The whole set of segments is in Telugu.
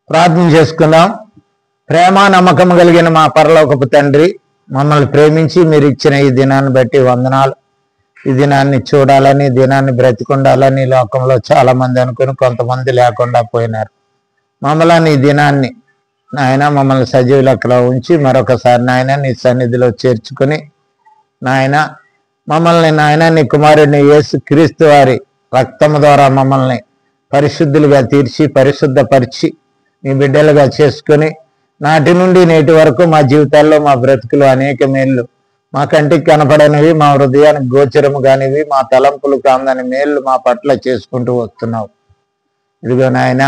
ప్రార్థన చేసుకుందాం. ప్రేమ నమ్మకం కలిగిన మా పరలోకపు తండ్రి, మమ్మల్ని ప్రేమించి మీరు ఇచ్చిన ఈ దినాన్ని బట్టి వందనాలు. ఈ దినాన్ని చూడాలని, దినాన్ని బ్రతికుండాలని లోకంలో చాలా మంది అనుకుని కొంతమంది లేకుండా పోయినారు. మమ్మల్ని ఈ దినాన్ని నాయన మమ్మల్ని సజీవ లెక్కలో ఉంచి మరొకసారి నాయన నీ సన్నిధిలో చేర్చుకుని నాయన మమ్మల్ని నాయన నీ కుమారుడిని యేసు క్రీస్తు వారి రక్తము ద్వారా మమ్మల్ని పరిశుద్ధులుగా తీర్చి పరిశుద్ధపరిచి నీ బిడ్డలుగా చేసుకుని నాటి నుండి నేటి వరకు మా జీవితాల్లో మా బ్రతుకులు అనేక మేళ్ళు, మా కంటికి కనపడనివి, మా హృదయానికి గోచరము కానివి, మా తలంపులు కాందని మేళ్ళు మా పట్ల చేసుకుంటూ వస్తున్నావు. ఇదిగో నాయన,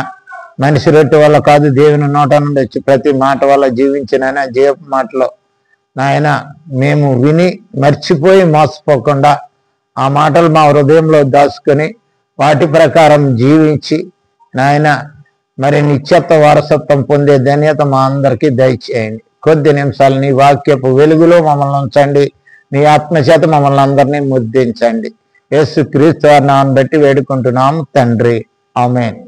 మనిషి రొట్టె వల్ల కాదు దేవుని నోట నుండి వచ్చి ప్రతి మాట వల్ల జీవించిన జీవపు మాటలో నాయన మేము విని మర్చిపోయి మోసపోకుండా ఆ మాటలు మా హృదయంలో దాచుకొని వాటి ప్రకారం జీవించి నాయన మరి నిత్యత్వ వారసత్వం పొందే ధన్యత మా అందరికీ దయచేయండి. కొద్ది నిమిషాలు నీ వాక్యపు వెలుగులో మమ్మల్ని ఉంచండి. నీ ఆత్మచేత మమ్మల్ని అందరినీ ముద్దించండి. యేసు క్రీస్తు వారి నామమును బట్టి వేడుకుంటున్నాము తండ్రి, ఆమేన్.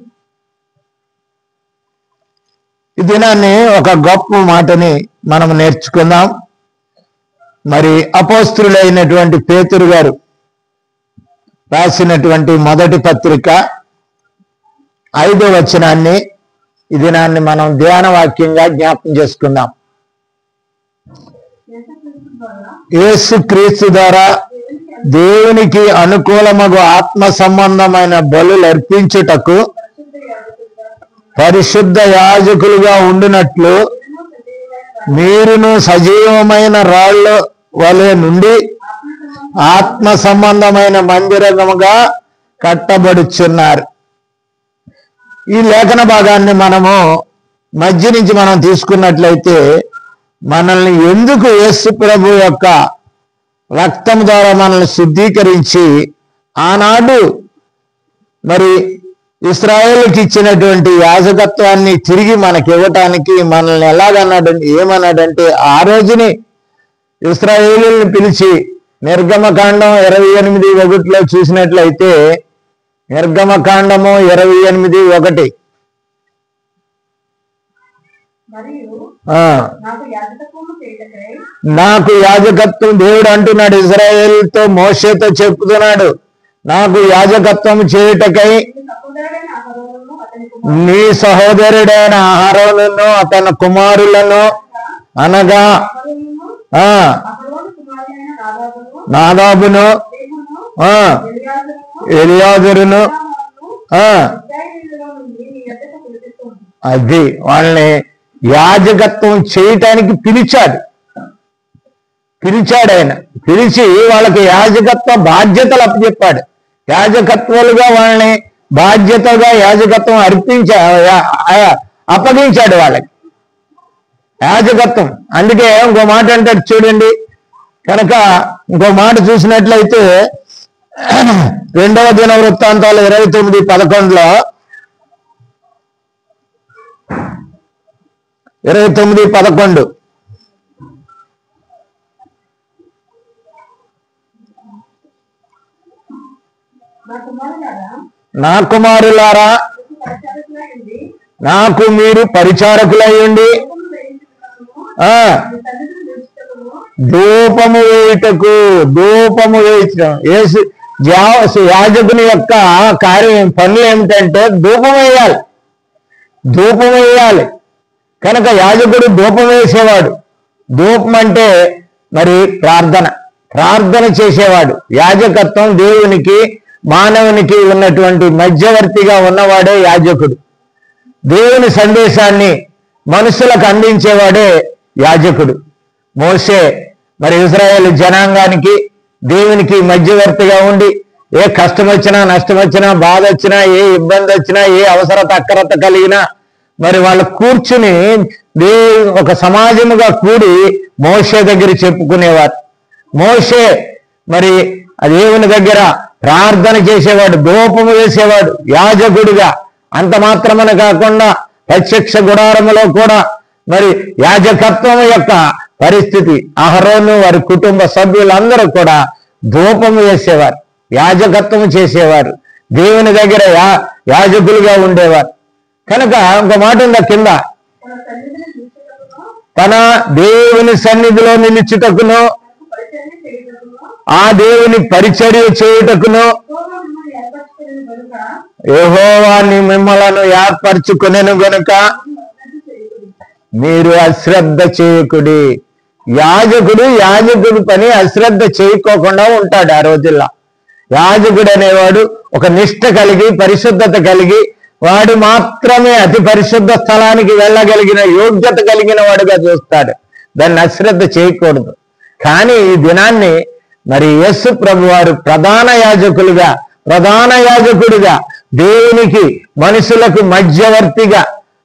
ఈ దినాన్ని ఒక గొప్ప మాటని మనం నేర్చుకుందాం. మరి అపోస్తలుడైనటువంటి పేతురు గారు రాసినటువంటి మొదటి పత్రిక 5వ వచనాన్ని ఈ దినాన్ని మనం ధ్యాన వాక్యంగా జ్ఞాపకం చేసుకుందాం. యేసు క్రీస్తు ద్వారా దేవునికి అనుకూలమగు ఆత్మ సంబంధమైన బలులు అర్పించుటకు పరిశుద్ధ యాజకులుగా ఉండినట్లు మీరును సజీవమైన రాళ్ళ వలె నుండి ఆత్మ సంబంధమైన మందిరముగా కట్టబడుచున్నారు. ఈ లేఖన భాగాన్ని మనము మధ్య నుంచి మనం తీసుకున్నట్లయితే మనల్ని ఎందుకు యేసు ప్రభు యొక్క రక్తం ద్వారా మనల్ని శుద్ధీకరించి ఆనాడు మరి ఇశ్రాయేలుకి ఇచ్చినటువంటి యాజకత్వాన్ని తిరిగి మనకి ఇవ్వటానికి మనల్ని ఏమన్నాడంటే ఆ రోజుని ఇశ్రాయేలుని పిలిచి నిర్గమకాండం 28:1 చూసినట్లయితే నిర్గమకాండము 28:1 నాకు యాజకత్వం దేవుడు అంటున్నాడు. ఇశ్రాయేలుతో మోషేతో చెప్తున్నాడు, నాకు యాజకత్వం చేయుటకై నీ సహోదరుడైన అహరోనును అతని కుమారులను అనగా నాదాబును ఎలియాజరును అది వాళ్ళని యాజకత్వం చేయటానికి పిలిచాడు. ఆయన పిలిచి వాళ్ళకి యాజకత్వ బాధ్యతలు అప్పచెప్పాడు. యాజకత్వాలుగా వాళ్ళని బాధ్యతగా యాజకత్వం అప్పగించాడు వాళ్ళకి యాజకత్వం. అందుకే ఇంకో మాట అంటాడు చూడండి. కనుక ఇంకో మాట చూసినట్లయితే 2వ దినవృత్తాంతాలు 29:11 29:11 నా కుమారులారా నాకు మీరు పరిచారకులై ఉండి ధూపము వేయించడం. యాజకుని యొక్క కార్యం పనులు ఏమిటంటే ధూపం వేయాలి. కనుక యాజకుడు ధూపం వేసేవాడు. ధూపం అంటే మరి ప్రార్థన చేసేవాడు. యాజకత్వం దేవునికి మానవునికి ఉన్నటువంటి మధ్యవర్తిగా ఉన్నవాడే యాజకుడు. దేవుని సందేశాన్ని మనుషులకు అందించేవాడే యాజకుడు. మోషే మరి ఇశ్రాయేలు జనాంగానికి దేవునికి మధ్యవర్తిగా ఉండి ఏ కష్టం వచ్చినా, నష్టం వచ్చినా, బాధ వచ్చినా, ఏ ఇబ్బంది వచ్చినా, ఏ అవసరత అక్కరత కలిగినా మరి వాళ్ళు కూర్చుని ఒక సమాజముగా కూడి మోషే దగ్గర చెప్పుకునేవారు. మోషే మరి దేవుని దగ్గర ప్రార్థన చేసేవాడు, ధూపము వేసేవాడు యాజకుడిగా. అంత మాత్రమన కాకుండా ప్రత్యక్ష గుడారములో కూడా మరి యాజకత్వం యొక్క పరిస్థితి అహరోను వారి కుటుంబ సభ్యులందరూ కూడా ధూపము వేసేవారు, యాజకత్వం చేసేవారు, దేవుని దగ్గర యాజకులుగా ఉండేవారు. కనుక ఇంకో మాట ఉందా కింద, తన దేవుని సన్నిధిలో నిలుచుటకును ఆ దేవుని పరిచర్య చేయుటకును యెహోవాని మిమ్మలను ఏర్పరచుకొనెను గనుక మీరు అశ్రద్ధ చేయకుడి. యాజకుడు పని అశ్రద్ధ చేయకోకుండా ఉంటాడు. ఆ రోజుల్లో యాజకుడు అనేవాడు ఒక నిష్ఠ కలిగి పరిశుద్ధత కలిగి వాడు మాత్రమే అతి పరిశుద్ధ స్థలానికి వెళ్ళగలిగిన యోగ్యత కలిగిన వాడుగా చూస్తాడు. దాన్ని అశ్రద్ధ చేయకూడదు. కానీ ఈ దినాన్ని మరి యేసు ప్రభు వారు ప్రధాన యాజకుడిగా దేవునికి మనుషులకు మధ్యవర్తిగా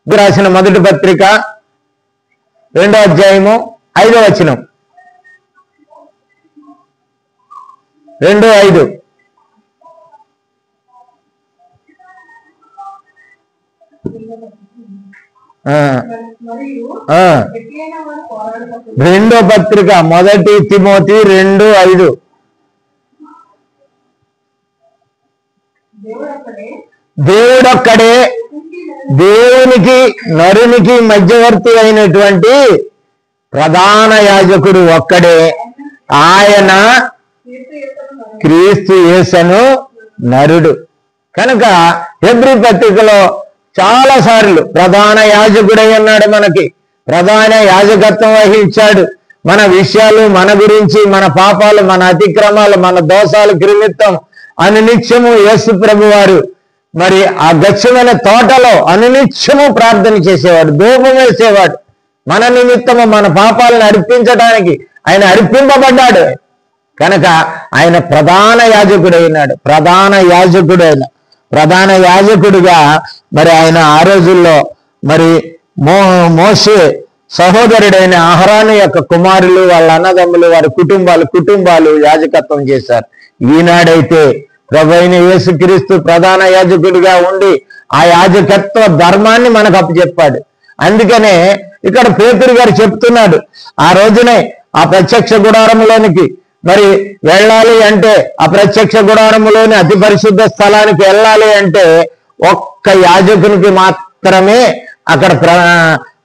రాసిన మొదటి పత్రిక 2వ అధ్యాయము 5వ వచనం 2:5 రెండో పత్రిక మొదటి తిమోతి 2:5 దేవుడొక్కడే దేవునికి నరునికి మధ్యవర్తి అయినటువంటి ప్రధాన యాజకుడు ఒక్కడే, ఆయన క్రీస్తు యేసును నరుడు. కనుక హెబ్రీ పత్రికలో చాలా సార్లు ప్రధాన యాజకుడై ఉన్నాడు, మనకి ప్రధాన యాజకత్వం వహించాడు. మన విషయాలు, మన గురించి, మన పాపాలు, మన అతిక్రమాలు, మన దోషాలు నిమిత్తం అనునిత్యము యేసు ప్రభు వారు మరి ఆ గచ్చమైన తోటలో అనునిత్యము ప్రార్థన చేసేవాడు, ధూపం వేసేవాడు. మన నిమిత్తము మన పాపాలను అర్పించడానికి ఆయన అర్పింపబడ్డాడు. కనుక ఆయన ప్రధాన యాజకుడైనాడు. ప్రధాన యాజకుడిగా మరి ఆయన ఆ రోజుల్లో మరి మోషే సహోదరుడైన అహరోను యొక్క కుమారులు, వాళ్ళ అన్నదమ్ములు, వారి కుటుంబాలు యాజకత్వం చేశారు. ఈనాడైతే ప్రభు అయిన యేసుక్రీస్తు ప్రధాన యాజకుడిగా ఉండి ఆ యాజకత్వ ధర్మాన్ని మనకు అప్పచెప్పాడు. అందుకనే ఇక్కడ పేతురు గారు చెప్తున్నాడు, ఆ రోజునే ఆ ప్రత్యక్ష గుడారములోనికి మరి వెళ్ళాలి అంటే, ఆ ప్రత్యక్ష గుడారములోని అతి పరిశుద్ధ స్థలానికి వెళ్ళాలి అంటే ఒక్క యాజకునికి మాత్రమే అక్కడ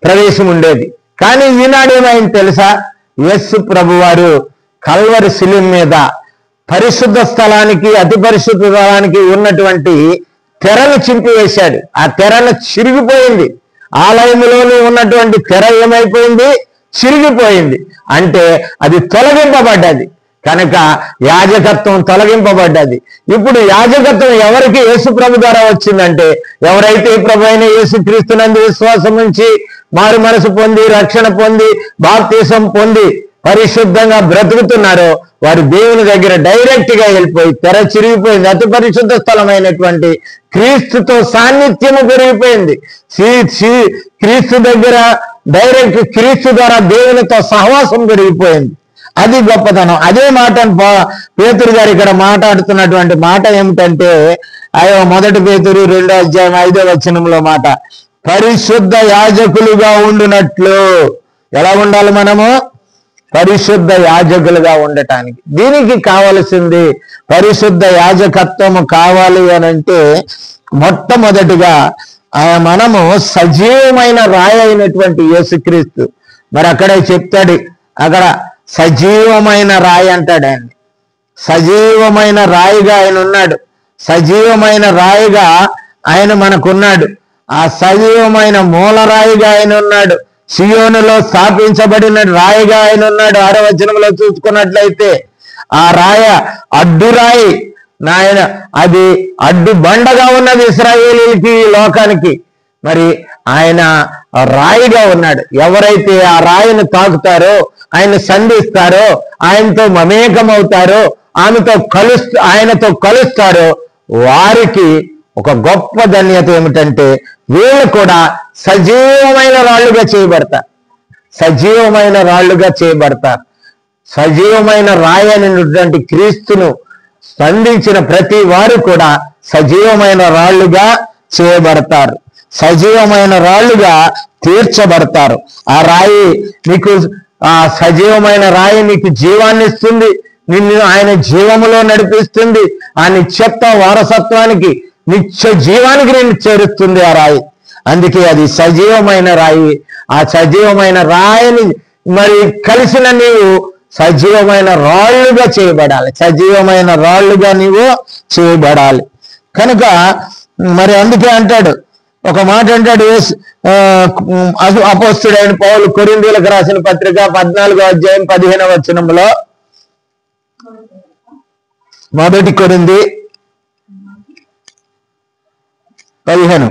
ప్రవేశం ఉండేది. కానీ ఈనాడు ఏమైంది తెలుసా, యేసు ప్రభు వారు కల్వరి శిలువ మీద పరిశుద్ధ స్థలానికి అతి పరిశుద్ధ స్థలానికి ఉన్నటువంటి తెరను చింపివేశాడు. ఆ తెరను చిరిగిపోయింది. ఆలయంలోనే ఉన్నటువంటి తెర ఏమైపోయింది, చిరిగిపోయింది. అంటే అది తొలగింపబడ్డది. కనుక యాజకత్వం తొలగింపబడ్డది. ఇప్పుడు యాజకత్వం ఎవరికి యేసు ప్రభు ద్వారా వచ్చిందంటే, ఎవరైతే ప్రభు అయిన యేసు క్రీస్తునందు విశ్వాసం ఉంచి మారు మనసు పొంది రక్షణ పొంది బాప్తిసం పొంది పరిశుద్ధంగా బ్రతుకుతున్నారో వారు దేవుని దగ్గర డైరెక్ట్ గా వెళ్ళిపోయి తెర చిరిగిపోయింది. అతి పరిశుద్ధ స్థలమైనటువంటి క్రీస్తుతో సాన్నిధ్యము పెరిగిపోయింది. క్రీస్తు దగ్గర డైరెక్ట్ క్రీస్తు ద్వారా దేవునితో సహవాసం పెరిగిపోయింది. అది గొప్పతనం. అదే మాటను పేతురు గారు ఇక్కడ మాట్లాడుతున్నటువంటి మాట ఏమిటంటే, మొదటి పేతురు 2వ అధ్యాయం 5వ వచనంలో మాట, పరిశుద్ధ యాజకులుగా ఉండునట్లు. ఎలా ఉండాలి మనము? పరిశుద్ధ యాజకులుగా ఉండటానికి. దీనికి కావలసింది పరిశుద్ధ యాజకత్వము కావాలి అని అంటే మొట్టమొదటిగా మనము సజీవమైన రాయి అయినటువంటి యేసుక్రీస్తు మరి అక్కడే చెప్తాడు, అక్కడ సజీవమైన రాయి అంటాడు. ఆయన సజీవమైన రాయిగా ఆయన ఉన్నాడు. సజీవమైన రాయిగా ఆయన మనకున్నాడు. ఆ సజీవమైన మూలరాయిగా ఆయన ఉన్నాడు. సియోనులో స్థాపించబడిన రాయిగా ఆయన ఉన్నాడు. 6వ వచనంలో చూసుకున్నట్లయితే ఆ రాయ అడ్డు రాయి నాయన, అది అడ్డు బండగా ఉన్నది ఇశ్రాయేలీయులకి, ఈ లోకానికి. మరి ఆయన రాయిగా ఉన్నాడు. ఎవరైతే ఆ రాయిని తాకుతారో, ఆయన సంధిస్తారో, ఆయనతో మమేకమవుతారో, ఆయనతో కలుస్తారో వారికి ఒక గొప్ప ధన్యత ఏమిటంటే వీళ్ళు కూడా సజీవమైన రాళ్లుగా చేయబడతారు. సజీవమైన రాళ్లుగా చేయబడతారు. సజీవమైన రాయి అనేటువంటి క్రీస్తును స్పందించిన ప్రతి వారు కూడా సజీవమైన రాళ్లుగా చేయబడతారు. సజీవమైన రాళ్లుగా తీర్చబడతారు. ఆ రాయి నీకు, ఆ సజీవమైన రాయి నీకు జీవాన్ని ఇస్తుంది. నిన్ను ఆయన జీవములో నడిపిస్తుంది. ఆ నిత్యత్వ వారసత్వానికి, నిత్య జీవానికి నిన్ను చేరుస్తుంది. ఆ రాయి అందుకే అది సజీవమైన రాయి. ఆ సజీవమైన రాయిని మరి కలిసిన నీవు సజీవమైన రాళ్ళుగా చేయబడాలి. సజీవమైన రాళ్ళుగా నీవు చేయబడాలి. కనుక మరి అందుకే అంటాడు, ఒక మాట అంటాడు అపోస్తలుడైన పౌలు కొరింథీయులకు రాసిన పత్రిక 14వ అధ్యాయం 15వ వచనంలో, మొదటి కొరింథీ 15.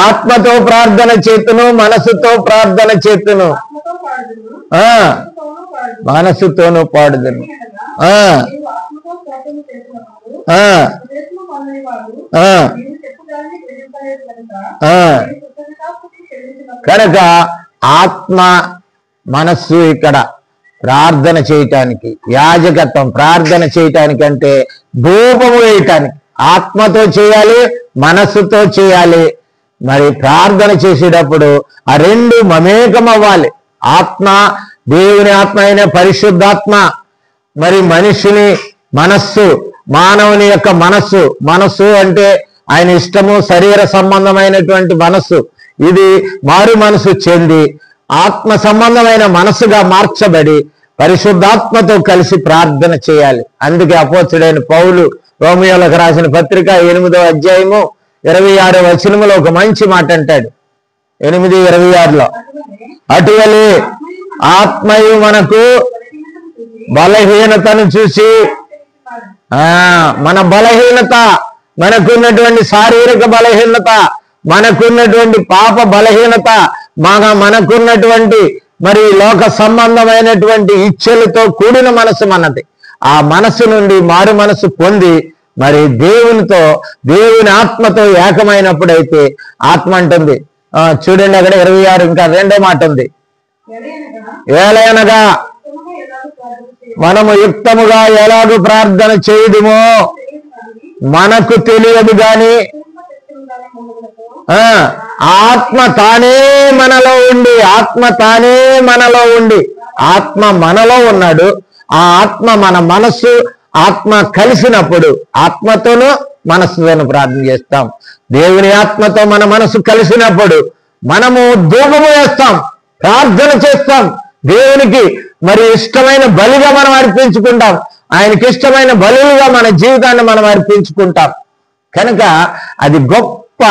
ఆత్మతో ప్రార్థన చేతును, మనసుతో ప్రార్థన చేతును, మనసుతోనూ పాడుదును. కనుక ఆత్మ మనస్సు ఇక్కడ ప్రార్థన చేయటానికి, యాజకత్వం ప్రార్థన చేయటానికి అంటే ధూపము వేయటానికి ఆత్మతో చేయాలి, మనస్సుతో చేయాలి. మరి ప్రార్థన చేసేటప్పుడు ఆ రెండు మమేకం అవ్వాలి. ఆత్మ, దేవుని ఆత్మ అయిన పరిశుద్ధాత్మ, మరి మనిషిని మనస్సు, మానవుని యొక్క మనస్సు అంటే ఆయన ఇష్టము, శరీర సంబంధమైనటువంటి మనస్సు, ఇది మారు మనసు చెంది ఆత్మ సంబంధమైన మనసుగా మార్చబడి పరిశుద్ధాత్మతో కలిసి ప్రార్థన చేయాలి. అందుకే అపోస్తలుడైన పౌలు రోమియోలకు రాసిన పత్రిక 8వ అధ్యాయము 26వ వచనములో ఒక మంచి మాట అంటాడు. 8:26లో, అటువలే ఆత్మయు మనకు బలహీనతను చూసి, మన బలహీనత, మనకున్నటువంటి శారీరక బలహీనత, మనకున్నటువంటి పాప బలహీనత, మనకున్నటువంటి మరి లోక సంబంధమైనటువంటి ఇచ్చలతో కూడిన మనసు మనది. ఆ మనసు నుండి మారు మనసు పొంది మరి దేవునితో, దేవుని ఆత్మతో ఏకమైనప్పుడైతే ఆత్మ అంటుంది, చూడండి అక్కడ 26 ఇంకా 2వ మాట ఉంది, ఏలయనగా మనము యుక్తముగా ఎలాగూ ప్రార్థన చేయుదుమో మనకు తెలియదు గాని ఆత్మ తానే మనలో ఉండి, ఆత్మ మనలో ఉన్నాడు. ఆ ఆత్మ మన మనస్సు, ఆత్మ కలిసినప్పుడు ఆత్మతోనూ మనస్సుతోనూ ప్రార్థన చేస్తాం. దేవుని ఆత్మతో మన మనసు కలిసినప్పుడు మనము ధూపము వేస్తాం, ప్రార్థన చేస్తాం. దేవునికి మరి ఇష్టమైన బలిగా మనం అర్పించుకుంటాం. ఆయనకి ఇష్టమైన బలులుగా మన జీవితాన్ని మనం అర్పించుకుంటాం. కనుక అది గొప్ప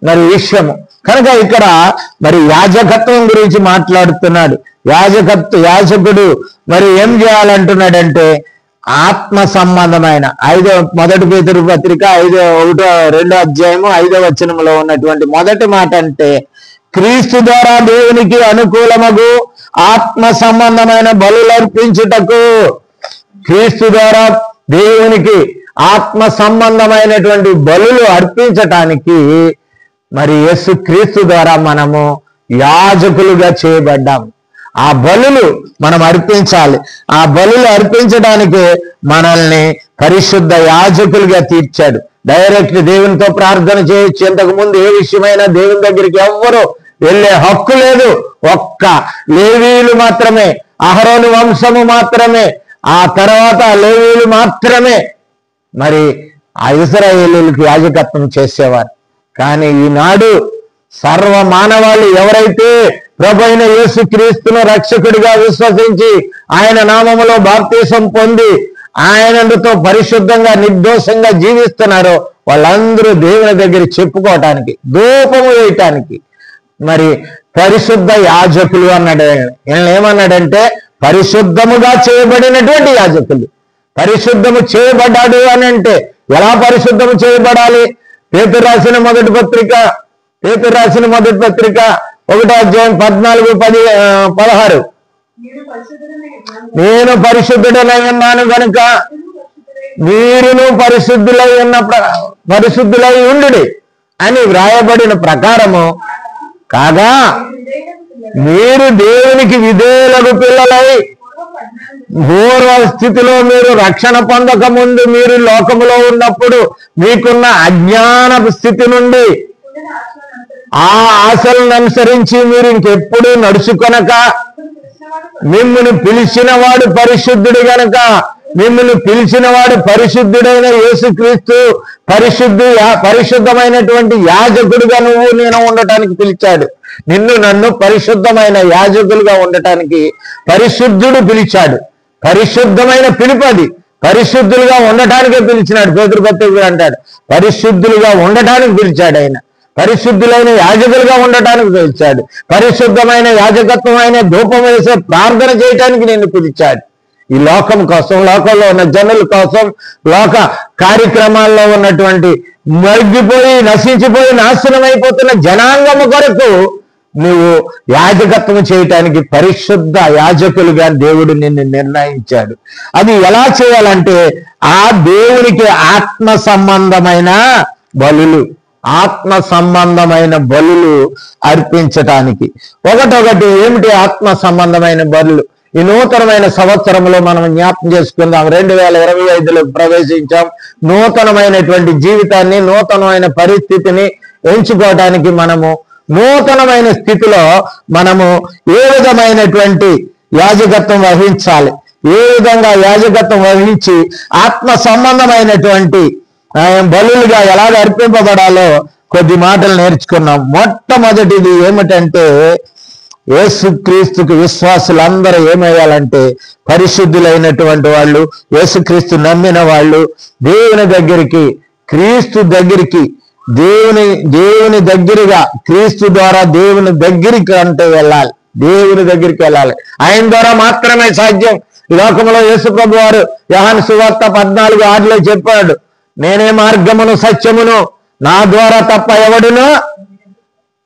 మరి విషయము. కనుక ఇక్కడ మరి యాజకత్వం గురించి మాట్లాడుతున్నాడు. యాజకుడు మరి ఏం చేయాలంటున్నాడంటే ఆత్మ సంబంధమైన 1 పేతురు పత్రిక 2వ అధ్యాయము 5వ వచనంలో ఉన్నటువంటి మొదటి మాట అంటే, క్రీస్తు ద్వారా దేవునికి అనుకూలమగు ఆత్మ సంబంధమైన బలులు అర్పించుటకు, క్రీస్తు ద్వారా దేవునికి ఆత్మ సంబంధమైనటువంటి బలులు అర్పించటానికి మరి యేసు క్రీస్తు ద్వారా మనము యాజకులుగా చేయబడ్డాం. ఆ బలులు మనం అర్పించాలి. ఆ బలులు అర్పించడానికి మనల్ని పరిశుద్ధ యాజకులుగా తీర్చాడు. డైరెక్ట్ దేవునితో ప్రార్థన చేయొచ్చు. ఇంతకు ముందు ఏ విషయమైనా దేవుని దగ్గరికి ఎవ్వరూ వెళ్ళే హక్కు లేదు. ఒక్క లేవీయులు మాత్రమే, అహరోను వంశము మాత్రమే, ఆ తర్వాత లేవీయులు మాత్రమే మరి ఆ ఇశ్రాయేలీయులకు యాజకత్వం చేసేవారు. కానీ ఈనాడు సర్వ మానవాళి ఎవరైతే ప్రభువైన యేసు క్రీస్తును రక్షకుడిగా విశ్వసించి ఆయన నామములో బాప్తీసం పొంది ఆయనతో పరిశుద్ధంగా నిర్దోషంగా జీవిస్తున్నారో వాళ్ళందరూ దేవుని దగ్గర చెప్పుకోవటానికి, ధూపము వేయటానికి మరి పరిశుద్ధ యాజకులు అన్నాడు. ఈయన ఏమన్నాడంటే పరిశుద్ధముగా చేయబడినటువంటి యాజకులు. పరిశుద్ధము చేయబడ్డాడు అని అంటే ఎలా పరిశుద్ధము చేయబడాలి? పేతురు రాసిన మొదటి పత్రిక 1వ అధ్యాయం 14-16, నేను పరిశుద్ధుడనై ఉన్నాను గనుక మీరును పరిశుద్ధులై ఉండుడి అని వ్రాయబడిన ప్రకారము కాగా మీరు దేవునికి విధేయులకు పిల్లలై పూర్వ స్థితిలో మీరు రక్షణ పొందక ముందు మీరు లోకములో ఉన్నప్పుడు మీకున్న అజ్ఞాన స్థితి నుండి ఆ ఆశలను అనుసరించి మీరు ఇంకెప్పుడు నడుచుకొనక మిమ్మును పిలిచిన వాడు పరిశుద్ధుడు గనక మిమ్మల్ని పిలిచిన వాడు పరిశుద్ధుడైన యేసుక్రీస్తు పరిశుద్ధమైనటువంటి యాజకుడిగా నేను ఉండటానికి పిలిచాడు. నిన్ను నన్ను పరిశుద్ధమైన యాజకులుగా ఉండటానికి పరిశుద్ధుడు పిలిచాడు. పరిశుద్ధమైన పిలుపది. పరిశుద్ధులుగా ఉండటానికే పిలిచినాడు. పేతురు పత్రికలో అంటాడు, పరిశుద్ధులుగా ఉండటానికి పిలిచాడు ఆయన. పరిశుద్ధులైన యాజకులుగా ఉండటానికి పిలిచాడు. పరిశుద్ధమైన యాజకత్వం ఆయన ధూపం వేసే ప్రార్థన చేయటానికి నిన్ను పిలిచాడు. ఈ లోకం కోసం, లోకంలో ఉన్న జనుల కోసం, లోక కార్యక్రమాల్లో ఉన్నటువంటి మరిగిపోయి నశించిపోయి నాశనం అయిపోతున్న జనాంగము కొరకు నువ్వు యాజకత్వం చేయటానికి పరిశుద్ధ యాజకులుగా దేవుడు నిన్ను నిర్ణయించాడు. అది ఎలా చేయాలంటే ఆ దేవునికి ఆత్మ సంబంధమైన బలులు అర్పించటానికి. ఒకటొకటి ఏమిటి ఆత్మ సంబంధమైన బలులు? ఈ నూతనమైన సంవత్సరంలో మనం జ్ఞాపకం చేసుకుందాం. 2025లో ప్రవేశించాం. నూతనమైనటువంటి జీవితాన్ని, నూతనమైన పరిస్థితిని ఎంచుకోవడానికి మనము నూతనమైన స్థితిలో మనము ఏ విధమైనటువంటి యాజకత్వం వహించాలి, ఏ విధంగా యాజకత్వం వహించి ఆత్మ సంబంధమైనటువంటి బలులుగా ఎలాగ అర్పింపబడాలో కొద్ది మాటలు నేర్చుకున్నాం. మొట్టమొదటిది ఏమిటంటే, యేసుక్రీస్తుకు విశ్వాసులందరూ ఏమయ్యాలంటే పరిశుద్ధులైనటువంటి వాళ్ళు, యేసుక్రీస్తు నమ్మిన వాళ్ళు దేవుని దగ్గరికి, క్రీస్తు దగ్గరికి, దేవుని దగ్గరగా, క్రీస్తు ద్వారా దేవుని దగ్గరికి అంటే వెళ్ళాలి. దేవుని దగ్గరికి వెళ్ళాలి. ఆయన ద్వారా మాత్రమే సాధ్యం. ఈ లోకంలో యేసు ప్రభు వారు యోహాను సువార్త 14:6 చెప్పాడు, నేనే మార్గమును సత్యమును, నా ద్వారా తప్ప ఎవడునో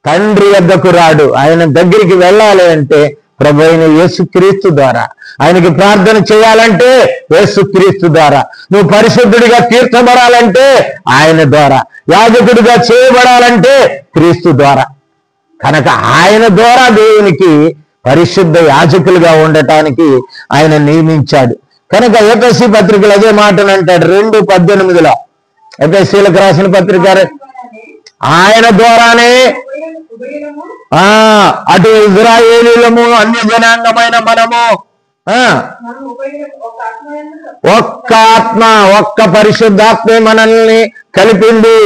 తండ్రి వద్దకు రాడు. ఆయన దగ్గరికి వెళ్ళాలి అంటే ప్రభు అయిన యేసుక్రీస్తు ద్వారా. ఆయనకి ప్రార్థన చేయాలంటే యేసుక్రీస్తు ద్వారా. నువ్వు పరిశుద్ధుడిగా తీర్చబడాలంటే ఆయన ద్వారా. యాజకుడిగా చేయబడాలంటే క్రీస్తు ద్వారా. కనుక ఆయన ద్వారా దేవునికి పరిశుద్ధ యాజకులుగా ఉండటానికి ఆయన నియమించాడు. కనుక ఎఫెసీ పత్రికలు అదే మాటను అంటాడు 2:18 ఎఫెసీలకు రాసిన పత్రిక, ఆయన ద్వారానే అటు ఇజ్రాయేలీలము అన్య జనాంగమైన మనము ఒక్క ఆత్మ, ఒక్క పరిశుద్ధాత్మే మనల్ని కలిపింది.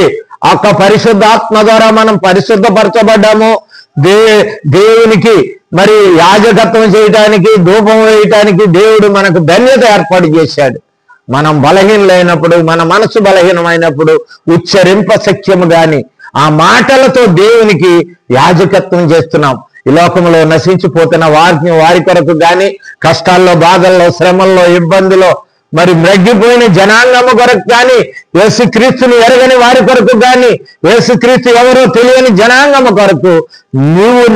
ఒక్క పరిశుద్ధాత్మ ద్వారా మనం పరిశుద్ధపరచబడ్డాము. దేవునికి మరి యాజకత్వం చేయటానికి, ధూపం వేయటానికి దేవుడు మనకు ధన్యత ఏర్పాటు చేశాడు. మనం బలహీనమైనప్పుడు, మన మనసు బలహీనమైనప్పుడు ఉచ్చరింప శక్యము గాని ఆ మాటలతో దేవునికి యాజకత్వం చేస్తున్నాం. ఈ లోకంలో నశించిపోతున్న వారి కొరకు కానీ, కష్టాల్లో, బాధల్లో, శ్రమల్లో, ఇబ్బందిలో మరి మ్రగ్గిపోయిన జనాంగము కొరకు కానీ, యేసుక్రీస్తుని ఎరగని వారి కొరకు కానీ, యేసుక్రీస్తు ఎవరో తెలియని జనాంగము కొరకు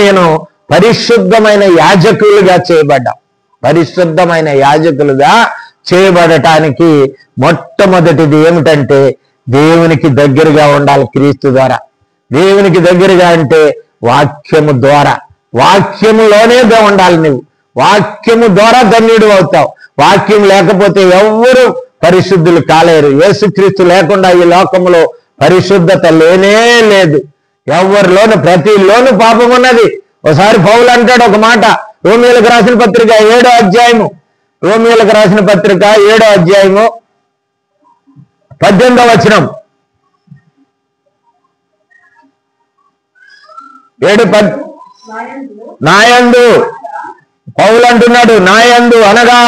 నేను పరిశుద్ధమైన యాజకులుగా చేయబడ్డాం. పరిశుద్ధమైన యాజకులుగా చేయబడటానికి మొట్టమొదటిది ఏమిటంటే దేవునికి దగ్గరగా ఉండాలి. క్రీస్తు ద్వారా దేవునికి దగ్గరగా అంటే వాక్యము ద్వారా, వాక్యములోనే ఉండాలి. నువ్వు వాక్యము ద్వారా ధన్యుడు అవుతావు. వాక్యం లేకపోతే ఎవ్వరూ పరిశుద్ధులు కాలేరు. యేసుక్రీస్తు లేకుండా ఈ లోకంలో పరిశుద్ధత లేనే లేదు. ఎవరిలోను, ప్రతిలోను పాపం ఉన్నది. ఒకసారి పౌలు అంటాడు ఒక మాట, రోమీయులకు రాసిన పత్రిక 7వ అధ్యాయము, రోమీయులకు రాసిన పత్రిక 7వ అధ్యాయము 18వ వచనం. 7:10 నాయందు పౌలు అంటున్నాడు, నాయందు అనగా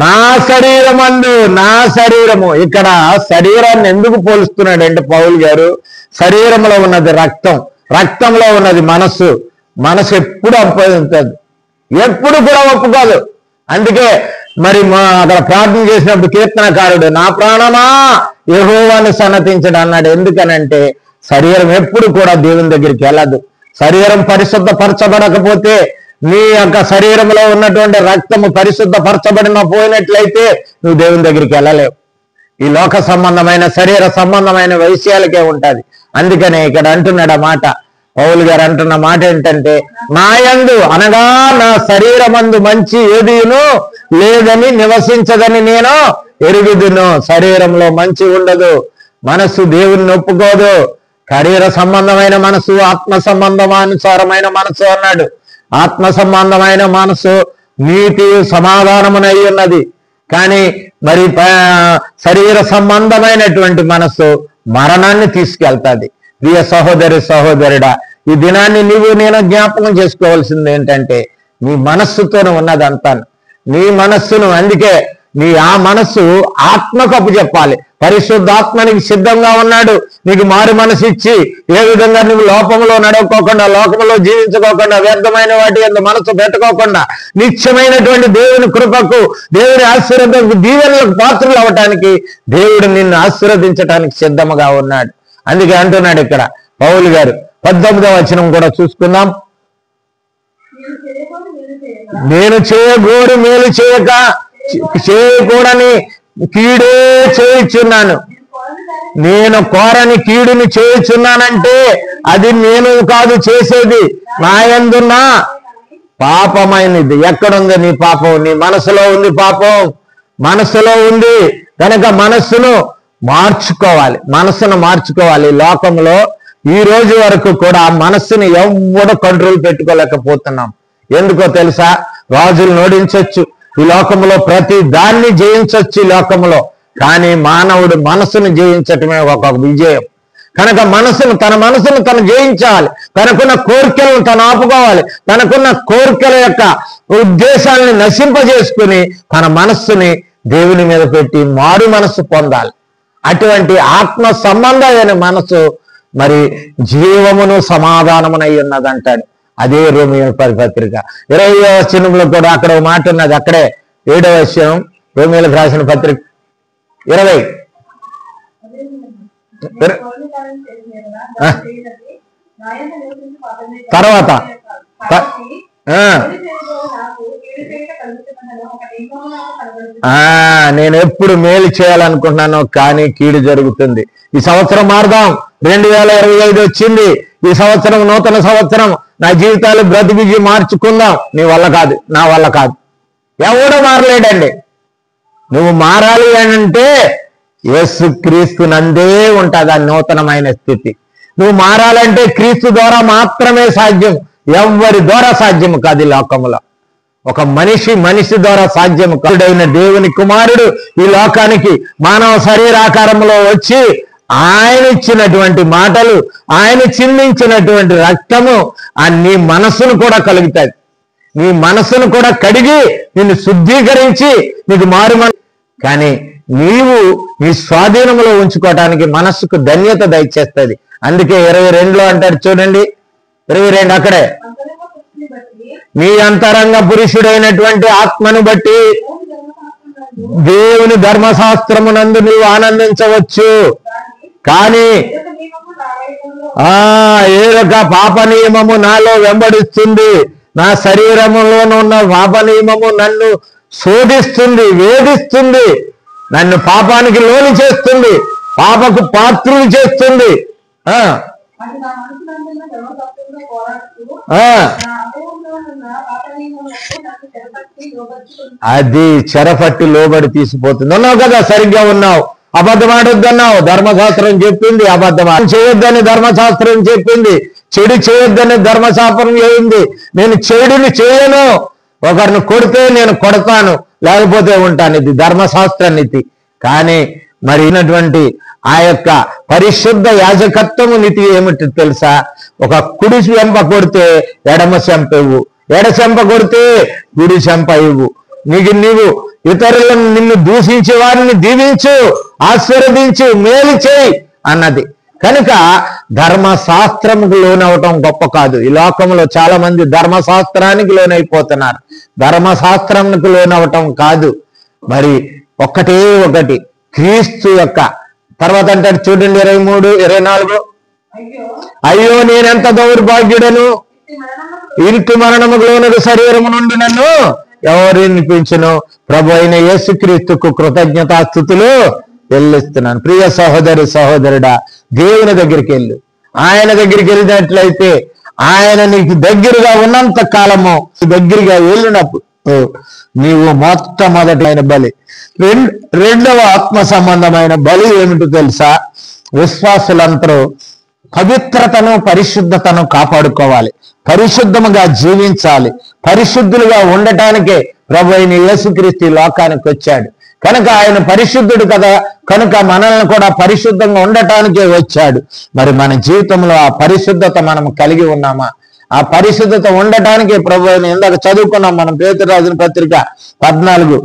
నా శరీరమందు, నా శరీరము. ఇక్కడ శరీరాన్ని ఎందుకు పోలుస్తున్నాడంటే పౌలు గారు, శరీరంలో ఉన్నది రక్తం, రక్తంలో ఉన్నది మనస్సు. మనసు ఎప్పుడు అప్పగించదు, ఎప్పుడు కూడా ఒప్పుకోదు. అందుకే మరి అక్కడ ప్రార్థన చేసినప్పుడు కీర్తనకారుడు నా ప్రాణమా యెహోవాను సన్నతించడు అన్నాడు. ఎందుకనంటే శరీరం ఎప్పుడు కూడా దేవుని దగ్గరికి వెళ్ళదు. శరీరం పరిశుద్ధపరచబడకపోతే, నీ యొక్క శరీరంలో ఉన్నటువంటి రక్తము పరిశుద్ధపరచబడిన పోయినట్లయితే నువ్వు దేవుని దగ్గరికి వెళ్ళలేవు. ఈ లోక సంబంధమైన, శరీర సంబంధమైన విషయాలకే ఉంటుంది. అందుకనే ఇక్కడ అంటున్నాడు ఆ మాట, పౌలు గారు అంటున్న మాట ఏంటంటే, నాయందు అనగా నా శరీరమందు మంచి ఏదియును లేదని నివసించదని నేను ఎరుగుదును. శరీరంలో మంచి ఉండదు, మనస్సు దేవుని ఒప్పుకోదు. శరీర సంబంధమైన మనసు, ఆత్మ సంబంధమానుసారమైన మనసు అన్నాడు. ఆత్మ సంబంధమైన మనసు నీతి సమాధానమునై ఉన్నది. కానీ మరి శరీర సంబంధమైనటువంటి మనస్సు మరణాన్ని తీసుకెళ్తాది. ప్రియ సహోదరి సహోదరుడా, ఈ దినాన్ని నీవు నేను జ్ఞాపకం చేసుకోవాల్సింది ఏంటంటే నీ మనస్సుతోనే ఉన్నదంతా. నీ మనస్సును, అందుకే ఆ మనస్సు ఆత్మకు అప్పచెప్పాలి. పరిశుద్ధాత్మనికి సిద్ధంగా ఉన్నాడు నీకు మారు మనసు ఇచ్చి, ఏ విధంగా నువ్వు లోపంలో నడవకోకుండా, లోకంలో జీవించుకోకుండా, వ్యర్థమైన వాటి యందు మనసు పెట్టుకోకుండా నిత్యమైనటువంటి దేవుని కృపకు, దేవుని ఆశీర్వాదానికి, దీవెనలకు పాత్రలు అవటానికి దేవుడు నిన్ను ఆశీర్వదించడానికి సిద్ధముగా ఉన్నాడు. అందుకే అంటున్నాడు ఇక్కడ పౌలు గారు 19వ వచనం కూడా చూసుకుందాం. నేను చేయగోరు మేలు చేయకూడని కీడే చేయుచున్నాను, నేను కోరని కీడుని చేయుచున్నానంటే అది నేను కాదు చేసేది, నా యందున్న పాపమైనది. ఎక్కడుంది నీ పాపం? నీ మనసులో ఉంది పాపం, మనసులో ఉంది కనుక మనస్సును మార్చుకోవాలి. లోకంలో ఈ రోజు వరకు కూడా ఆ మనస్సుని ఎవడో కంట్రోల్ పెట్టుకోలేకపోతున్నాం. ఎందుకో తెలుసా? రాజులు ఓడించొచ్చు ఈ లోకంలో, ప్రతి దాన్ని జయించొచ్చు ఈ లోకంలో, కానీ మానవుడు మనసును జయించటమే ఒక విజయం. కనుక తన మనసును తను జయించాలి. తనకున్న కోరికలను తను ఆపుకోవాలి. తనకున్న కోరికల యొక్క ఉద్దేశాలని నశింపజేసుకుని తన మనస్సుని దేవుని మీద పెట్టి మారు మనస్సు పొందాలి. అటువంటి ఆత్మ సంబంధమైన మనసు మరి జీవమును సమాధానమునై ఉన్నదంటాడు. అదే రోమియోల పత్రిక 20వ వచనంలో కూడా అక్కడ ఒక మాట ఉన్నది. అక్కడే 7వ వచనం రోమియోలకు రాసిన పత్రిక 20 తర్వాత నేను ఎప్పుడు మేలు చేయాలనుకుంటున్నాను కానీ కీడు జరుగుతుంది. ఈ సంవత్సరం మారుదాం, 2025 వచ్చింది, ఈ సంవత్సరం నూతన సంవత్సరం, నా జీవితాలు బ్రతికి మార్చుకుందాం. నీ వల్ల కాదు, నా వల్ల కాదు, ఎవడో మారలేడండి. నువ్వు మారాలి అంటే యేసు క్రీస్తు నందే ఉంటుంది ఆ నూతనమైన స్థితి. నువ్వు మారాలంటే క్రీస్తు ద్వారా మాత్రమే సాధ్యం, ఎవరి ద్వారా సాధ్యం కాదు. ఈ లోకంలో ఒక మనిషి ద్వారా సాధ్యం కాదుడైన దేవుని కుమారుడు ఈ లోకానికి మానవ శరీరాకారంలో వచ్చి ఆయన ఇచ్చినటువంటి మాటలు, ఆయన చిందించినటువంటి రక్తము నీ మనస్సును కూడా కలుగుతాయి. నీ మనస్సును కూడా కడిగి నిన్ను శుద్ధీకరించి నీకు కానీ నీవు నీ స్వాధీనంలో ఉంచుకోవటానికి మనస్సుకు ధన్యత దయచేస్తుంది. అందుకే 22లో అంటాడు చూడండి, 22 అక్కడే, నీ అంతరంగ పురుషుడైనటువంటి ఆత్మను బట్టి దేవుని ధర్మశాస్త్రమునందు నీవు ఆనందించవచ్చు, కానీ ఏదొక పాప నియమము నాలో వెంబడిస్తుంది. నా శరీరములోనున్న ఉన్న పాప నియమము నన్ను శోధిస్తుంది, వేధిస్తుంది, నన్ను పాపానికి లోను చేస్తుంది, పాపకు పాత్రులు చేస్తుంది. అది చెరపట్టి లోబడి తీసిపోతుంది. ఉన్నావు కదా, సరిగ్గా ఉన్నావు, అబద్ధం ఆడొద్దన్నావు, ధర్మశాస్త్రం చెప్పింది. అబద్ధం చేయొద్దని ధర్మశాస్త్రం చెప్పింది. చెడు చేయొద్దని ధర్మశాస్త్రం చేయింది. నేను చెడుని చేయను, ఒకరిని కొడితే నేను కొడతాను, లేకపోతే ఉంటాను. ఇది ధర్మశాస్త్ర నీతి. కానీ మరి అయినటువంటి ఆ యొక్క పరిశుద్ధ యాజకత్వము నీతి ఏమిటి తెలుసా? ఒక కుడి చెంప కొడితే ఎడమ చెంప ఇవ్వు, ఎడ చెంప కొడితే కుడి చెంప ఇవ్వు. నీవు ఇతరులను నిన్ను దూషించే వారిని దీవించు, ఆశీర్వదించు, మేలు చేయి అన్నది. కనుక ధర్మశాస్త్రముకు లోనవటం గొప్ప కాదు. ఈ లోకంలో చాలా మంది ధర్మశాస్త్రానికి లోనైపోతున్నారు. ధర్మశాస్త్రానికి లోనవటం కాదు, మరి ఒకటి క్రీస్తు యొక్క తర్వాత అంటాడు చూడండి 23, 24, అయ్యో నేనెంత దౌర్భాగ్యుడను, ఇంటి మరణముకు లోనగు శరీరము నుండి నన్ను ఎవరు వినిపించును. ప్రభు అయిన యేసుక్రీస్తుకు కృతజ్ఞతాస్తుతులు చెల్లిస్తున్నాను. ప్రియ సహోదరి సహోదరుడా, దేవుని దగ్గరికి వెళ్ళు. ఆయన దగ్గరికి వెళ్ళినట్లయితే ఆయన నీకు దగ్గరగా ఉన్నంత కాలము దగ్గరగా వెళ్ళినప్పుడు నీవు మొట్టమొదటి బలి. రెండవ ఆత్మ సంబంధమైన బలి ఏమిటో తెలుసా? విశ్వాసులందరూ పవిత్రతను పరిశుద్ధతను కాపాడుకోవాలి, పరిశుద్ధముగా జీవించాలి. పరిశుద్ధులుగా ఉండటానికే ప్రభు అయిన యేసుక్రీస్తు లోకానికి వచ్చాడు. కనుక ఆయన పరిశుద్ధుడు కదా, కనుక మనల్ని కూడా పరిశుద్ధంగా ఉండటానికే వచ్చాడు. మరి మన జీవితంలో ఆ పరిశుద్ధత మనం కలిగి ఉన్నామా? ఆ పరిశుద్ధత ఉండటానికి ప్రభు ఇందాక చదువుకున్నాం మనం పేతురు రాసిన పత్రిక 14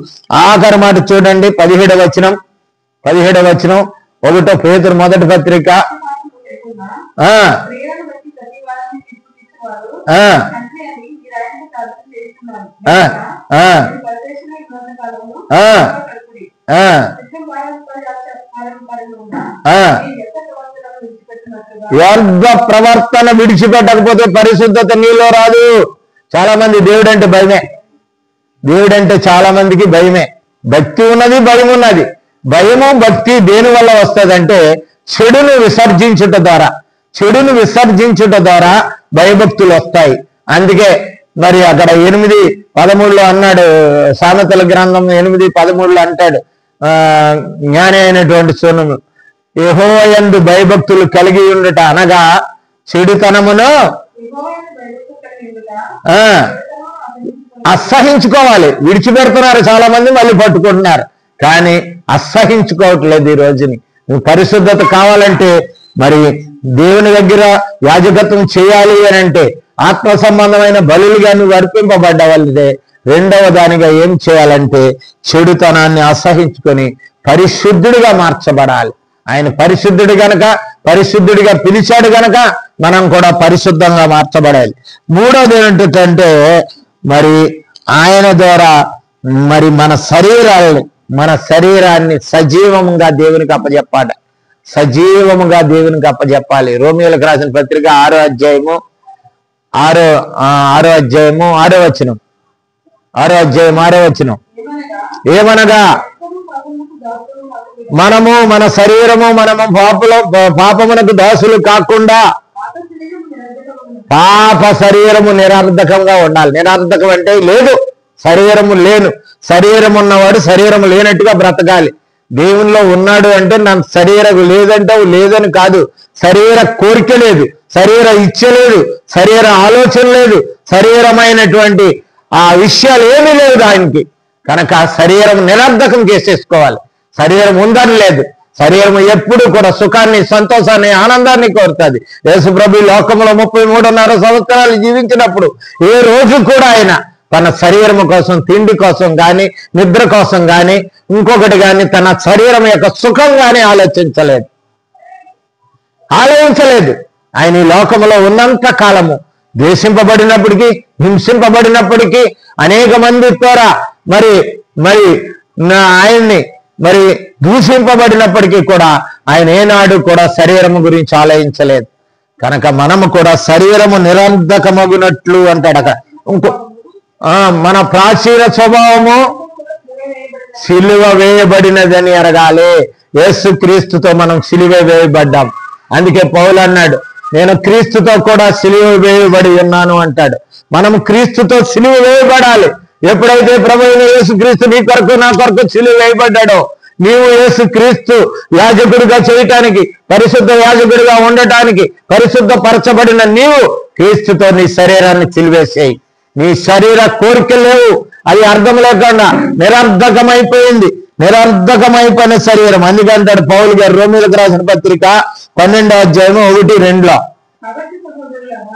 ఆఖరి మాట చూడండి, 17వ వచనం 1 పేతురు మొదటి పత్రిక. వ్యర్థ ప్రవర్తన విడిచిపెట్టకపోతే పరిశుద్ధత నీలో రాదు. చాలా మంది దేవుడంటే భయమే, దేవుడంటే చాలా మందికి భయమే. భక్తి ఉన్నది, భయం ఉన్నది. భయము భక్తి దేని వల్ల వస్తుందంటే చెడును విసర్జించుట ద్వారా భయభక్తులు వస్తాయి. అందుకే మరి అక్కడ 8:13 అన్నాడు, సామెతల గ్రంథం 8:13 అంటాడు, జ్ఞాని అయినటువంటి సోనము యెహోవా యందు భయభక్తులు కలిగి ఉండుట అనగా చెడుతనమును అసహించుకోవాలి. విడిచిపెడుతున్నారు చాలా మంది, మళ్ళీ పట్టుకుంటున్నారు, కానీ అసహించుకోవట్లేదు. ఈ రోజుని నువ్వు పరిశుద్ధత కావాలంటే, మరి దేవుని దగ్గర యాజకత్వం చేయాలి అని అంటే ఆత్మ సంబంధమైన బలులుగా నువ్వు అర్పింపబడ్డవాళ్ళదే. రెండవ దానిగా ఏం చేయాలంటే చెడుతనాన్ని అసహించుకొని పరిశుద్ధుడిగా మార్చబడాలి. ఆయన పరిశుద్ధుడు గనక, పరిశుద్ధుడిగా పిలిచాడు గనక మనం కూడా పరిశుద్ధంగా మార్చబడాలి. మూడోది ఏంటంటే మరి ఆయన ద్వారా మరి మన శరీరాన్ని సజీవముగా దేవునికి అప్పచెప్పాలి. రోమియోలకు రాసిన పత్రిక 6వ అధ్యాయము 6వ వచనం ఏమనగా మనము మన శరీరము పాపమునకు దాసులు కాకుండా పాప శరీరము నిరర్ధకంగా ఉండాలి. నిరర్ధకం అంటే లేదు, శరీరం ఉన్నవాడు శరీరం లేనట్టుగా బ్రతకాలి. దేవునిలో ఉన్నాడు అంటే నా శరీరం లేదంటే లేదని కాదు, శరీర కోరిక లేదు, శరీర ఇచ్చ లేదు, శరీర ఆలోచన లేదు, శరీరమైనటువంటి ఆ విషయాలు ఏమీ లేదు ఆయనకి. కనుక శరీరం నిరర్ధకం చేసేసుకోవాలి. శరీరం ఉందని లేదు, శరీరం ఎప్పుడు కూడా సుఖాన్ని, సంతోషాన్ని, ఆనందాన్ని కోరుతుంది. యేసు ప్రభు లోకంలో 33.5 సంవత్సరాలు జీవించినప్పుడు ఏ రోజు కూడా ఆయన తన శరీరం కోసం, తిండి కోసం కానీ, నిద్ర కోసం కానీ, ఇంకొకటి కానీ, తన శరీరం యొక్క సుఖం కానీ ఆలోచించలేదు. ఆయన ఈ లోకంలో ఉన్నంత కాలము ద్వేషింపబడినప్పటికీ, హింసింపబడినప్పటికీ, అనేక మంది ద్వారా మరి ఆయన్ని మరి దూషింపబడినప్పటికీ కూడా ఆయన ఏనాడు కూడా శరీరము గురించి ఆలోచించలేదు. కనుక మనము కూడా శరీరము నిరర్ధకమగునట్లు అంటాడు అక్కడ. మన ప్రాచీన స్వభావము సిలువ వేయబడినదని ఎరగాలి. యేసు క్రీస్తుతో మనం సిలువ వేయబడ్డాం. అందుకే పౌలు అన్నాడు, నేను క్రీస్తుతో కూడా సిలువ వేయబడి ఉన్నాను అంటాడు. మనం క్రీస్తుతో సిలువ వేయబడాలి. ఎప్పుడైతే ప్రభువైన యేసు క్రీస్తు నీ కొరకు నా కొరకు సిలువ వేయబడ్డాడో, నీవు యేసు క్రీస్తు యాజకుడిగా చేయటానికి, పరిశుద్ధ యాజకుడిగా ఉండటానికి, పరిశుద్ధ పరచబడిన నీవు క్రీస్తుతో నీ శరీరాన్ని సిలువేసేయి. నీ శరీర కోరికలు లేవు, అది అర్థం లేకుండా నిరర్ధకమైపోయిన శరీరం. అందుకంటాడు పౌలు గారు రోమియోలకు రాసిన పత్రిక 12వ అధ్యాయము 1-2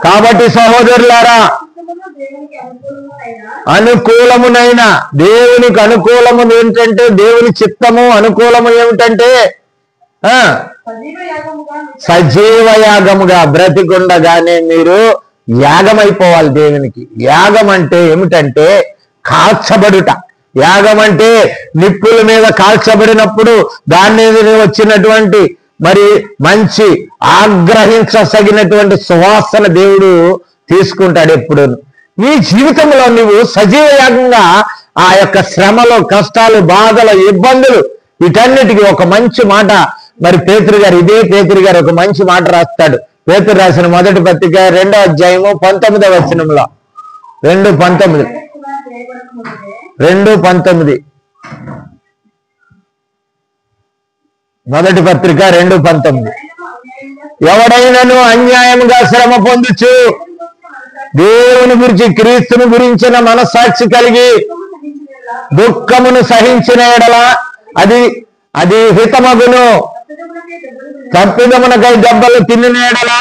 కాబట్టి సహోదరులారా, అనుకూలమునైనా దేవునికి అనుకూలము ఏమిటంటే, దేవుని చిత్తము అనుకూలము ఏమిటంటే సజీవ యాగముగా బ్రతికుండగానే మీరు యాగమైపోవాలి దేవునికి. యాగం అంటే ఏమిటంటే కాల్చబడుట. యాగం అంటే నిప్పుల మీద కాల్చబడినప్పుడు దాని మీద వచ్చినటువంటి మరి మంచి ఆగ్రహించసగినటువంటి సువాసన దేవుడు తీసుకుంటాడు ఎప్పుడు. నీ జీవితంలో నువ్వు సజీవ యాగంగా ఆ యొక్క శ్రమలు, కష్టాలు, బాధలు, ఇబ్బందులు, వీటన్నిటికీ ఒక మంచి మాట మరి పేతురు గారు ఒక మంచి మాట రాస్తాడు. పేతురు రాసిన మొదటి పత్రిక 2వ అధ్యాయము 19వ వచనంలో 2:19 మొదటి పత్రిక 2:19 ఎవడైనను అన్యాయంగా శ్రమ పొందుచు దేవుని గురించి, క్రీస్తుని గురించిన మనస్సాక్షి కలిగి దుఃఖమును సహించిన ఎడల అది అది హితమగును. తప్పిదమునకై దెబ్బలు తిన్న ఎడల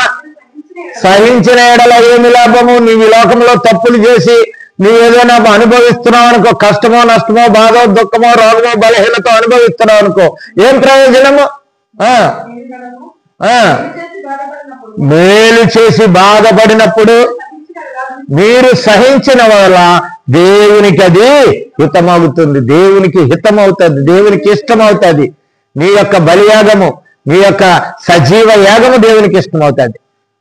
సహించిన ఎడల ఏమి లాభము? నీవు ఈ లోకంలో తప్పులు చేసి నీవు ఏదైనా అనుభవిస్తున్నావు అనుకో, కష్టమో నష్టమో బాధో దుఃఖమో రోగమో బలహీనతో అనుభవిస్తున్నావు అనుకో, ఏం ప్రయోజనము? మేలు చేసి బాధపడినప్పుడు మీరు సహించిన వల్ల దేవునికి అది హితమవుతుంది, దేవునికి హితమవుతుంది, దేవునికి ఇష్టమవుతుంది. నీ యొక్క బలియాగము, నీ యొక్క సజీవ యాగము దేవునికి ఇష్టమవుతుంది.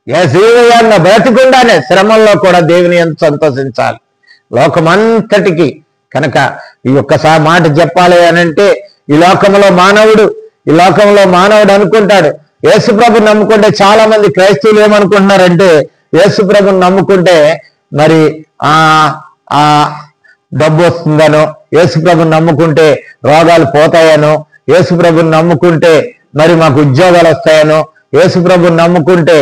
సజీవ యాగం బ్రతికుండానే శ్రమల్లో కూడా దేవుని ఎంత సంతోషించాలి లోకమంతటికి. కనుక ఈ ఒక్కసారి మాట చెప్పాలి అనంటే, ఈ లోకంలో మానవుడు అనుకుంటాడు యేసుప్రభుని నమ్ముకుంటే, చాలా మంది క్రైస్తవులు ఏమనుకుంటున్నారంటే, యేసుప్రభుని నమ్ముకుంటే మరి ఆ డబ్బు వస్తుందనో, యేసుప్రభుని నమ్ముకుంటే రోగాలు పోతాయనో, యేసుప్రభుని నమ్ముకుంటే మరి మాకు ఉద్యోగాలు వస్తాయనో, యేసుప్రభుని నమ్ముకుంటే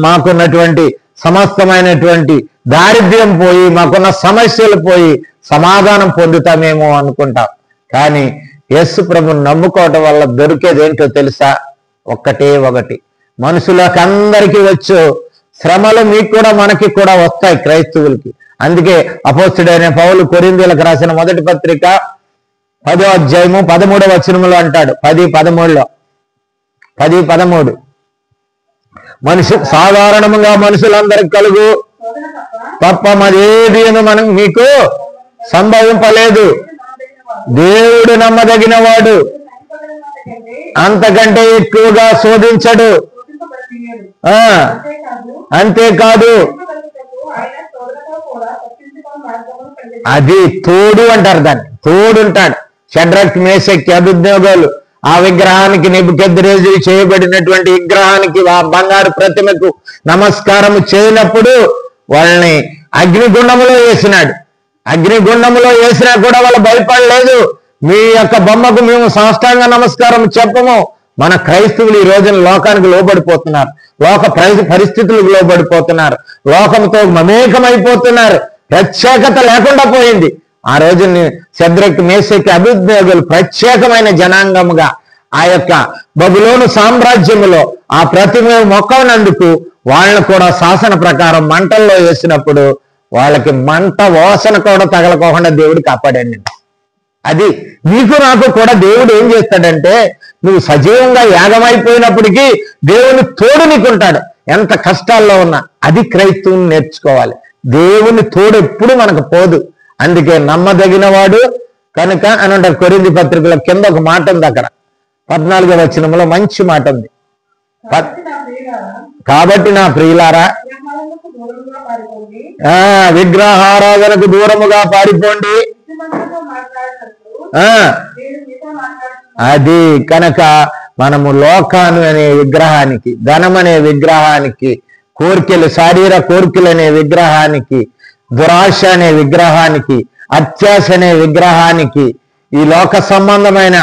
మాకున్నటువంటి సమస్తమైనటువంటి దారిద్ర్యం పోయి, మాకున్న సమస్యలు పోయి సమాధానం పొందుతామేమో అనుకుంటాం. కానీ యేసుప్రభుని నమ్ముకోవటం వల్ల దొరికేది ఏంటో తెలుసా? ఒకటి మనుషులకు అందరికీ వచ్చు శ్రమలు, మీకు కూడా మనకి కూడా వస్తాయి క్రైస్తవులకి. అందుకే అపోస్తుడైన పౌలు కొరింథీయులకు రాసిన మొదటి పత్రిక 10వ అధ్యాయము 13వ వచనములో అంటాడు, 10:13 సాధారణంగా మనుషులందరికి కలుగు తప్ప మరేది మనం మీకు సంభవింపలేదు. దేవుడు నమ్మదగిన వాడు, అంతకంటే ఎక్కువగా శోధించడు. అంతేకాదు అది తోడు అంటారు, దాన్ని తోడు ఉంటాడు. షడ్రక్ మేషక్ అబేద్నెగోలు ఆ విగ్రహానికి, నెబుకద్నెజరు చేయబడినటువంటి విగ్రహానికి, ఆ బంగారు ప్రతిమకు నమస్కారం చేయనప్పుడు వాళ్ళని అగ్నిగుండములో వేసినాడు. అగ్నిగుండములో వేసినా కూడా వాళ్ళు భయపడలేదు. మీ యొక్క బొమ్మకు మేము సాష్టాంగ నమస్కారం చెప్పము. మన క్రైస్తవులు ఈ రోజున లోకానికి లోబడిపోతున్నారు, లోక పరిస్థితులకు లోబడిపోతున్నారు, లోకంతో మమేకమైపోతున్నారు. ప్రత్యేకత లేకుండా పోయింది. ఆ రోజుని షడ్రక్ మేషక్ అబేద్నెగోలు ప్రత్యేకమైన జనాంగముగా ఆ యొక్క బబులోను సామ్రాజ్యములో ఆ ప్రతిమ మొక్కనందుకు వాళ్ళని కూడా శాసన ప్రకారం మంటల్లో వేసినప్పుడు వాళ్ళకి మంట వాసన కూడా తగలకోకుండా దేవుడు కాపాడండి. అది నీకు నాకు కూడా దేవుడు ఏం చేస్తాడంటే, నువ్వు సజీవంగా యాగమైపోయినప్పటికీ దేవుని తోడు నీకుంటాడు. ఎంత కష్టాల్లో ఉన్నా అది క్రైస్తవుని నేర్చుకోవాలి. దేవుని తోడు ఎప్పుడు మనకు పోదు. అందుకే నమ్మదగిన వాడు కనుక అని అంటారు. కొరింథీ పత్రికలో కింద ఒక మాట ఉంది, అక్కడ 14వ వచనంలో మంచి మాట ఉంది. కాబట్టి నా ప్రియులారా విగ్రహారాధనకు దూరముగా పారిపోండి. అది కనుక మనము లోకాను అనే విగ్రహానికి, ధనం అనే విగ్రహానికి, కోరికలు, శారీర కోరికలు అనే విగ్రహానికి, దురాశ అనే విగ్రహానికి, అత్యాశ అనే విగ్రహానికి, ఈ లోక సంబంధమైన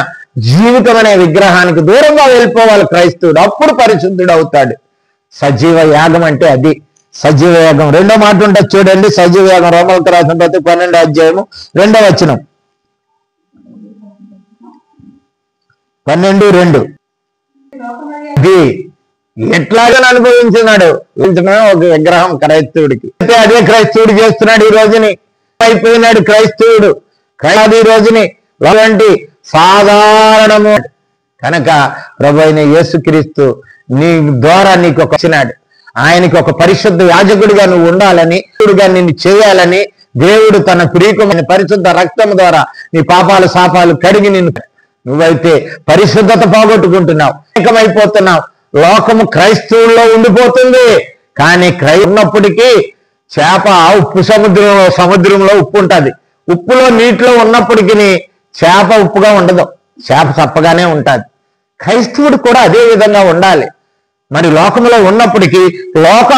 జీవితం అనే విగ్రహానికి దూరంగా వెళ్ళిపోవాలి క్రైస్తవుడు. అప్పుడు పరిశుద్ధుడు అవుతాడు. సజీవ యాగం అంటే అది. సజీవ యాగం రెండో మాట ఉంటుంది చూడండి. సజీవ యాగం రోమలకు రాసిన పత్రిక 12వ అధ్యాయము 2వ వచనం, 12:2 ఇది ఎట్లాగా అనుభవించినాడు ఒక విగ్రహం క్రైస్తవుడికి. అయితే అదే క్రైస్తవుడు చేస్తున్నాడు ఈ రోజుని. అయిపోయినాడు క్రైస్తవుడు. ఈ రోజుని అలాంటి సాధారణము కనుక ప్రభు అయిన యేసుక్రీస్తు నీ ద్వారా నీకు ఒక వచ్చినాడు. ఆయనకి ఒక పరిశుద్ధ యాజకుడిగా నువ్వు ఉండాలని, నిన్ను చేయాలని దేవుడు తన ప్రియమైన పరిశుద్ధ రక్తం ద్వారా నీ పాపాలు శాపాలు కడిగి నువ్వైతే పరిశుద్ధత పోగొట్టుకుంటున్నావు, ఏకమైపోతున్నావు. లోకము క్రైస్తవుల్లో ఉండిపోతుంది. కానీ ఉన్నప్పటికీ చేప ఉప్పు సముద్రంలో ఉప్పు ఉంటుంది. ఉప్పులో నీటిలో ఉన్నప్పటికీ చేప ఉప్పుగా ఉండదు, చేప చప్పగానే ఉంటుంది. క్రైస్తవుడు కూడా అదే విధంగా ఉండాలి. మరి లోకంలో ఉన్నప్పటికీ లోక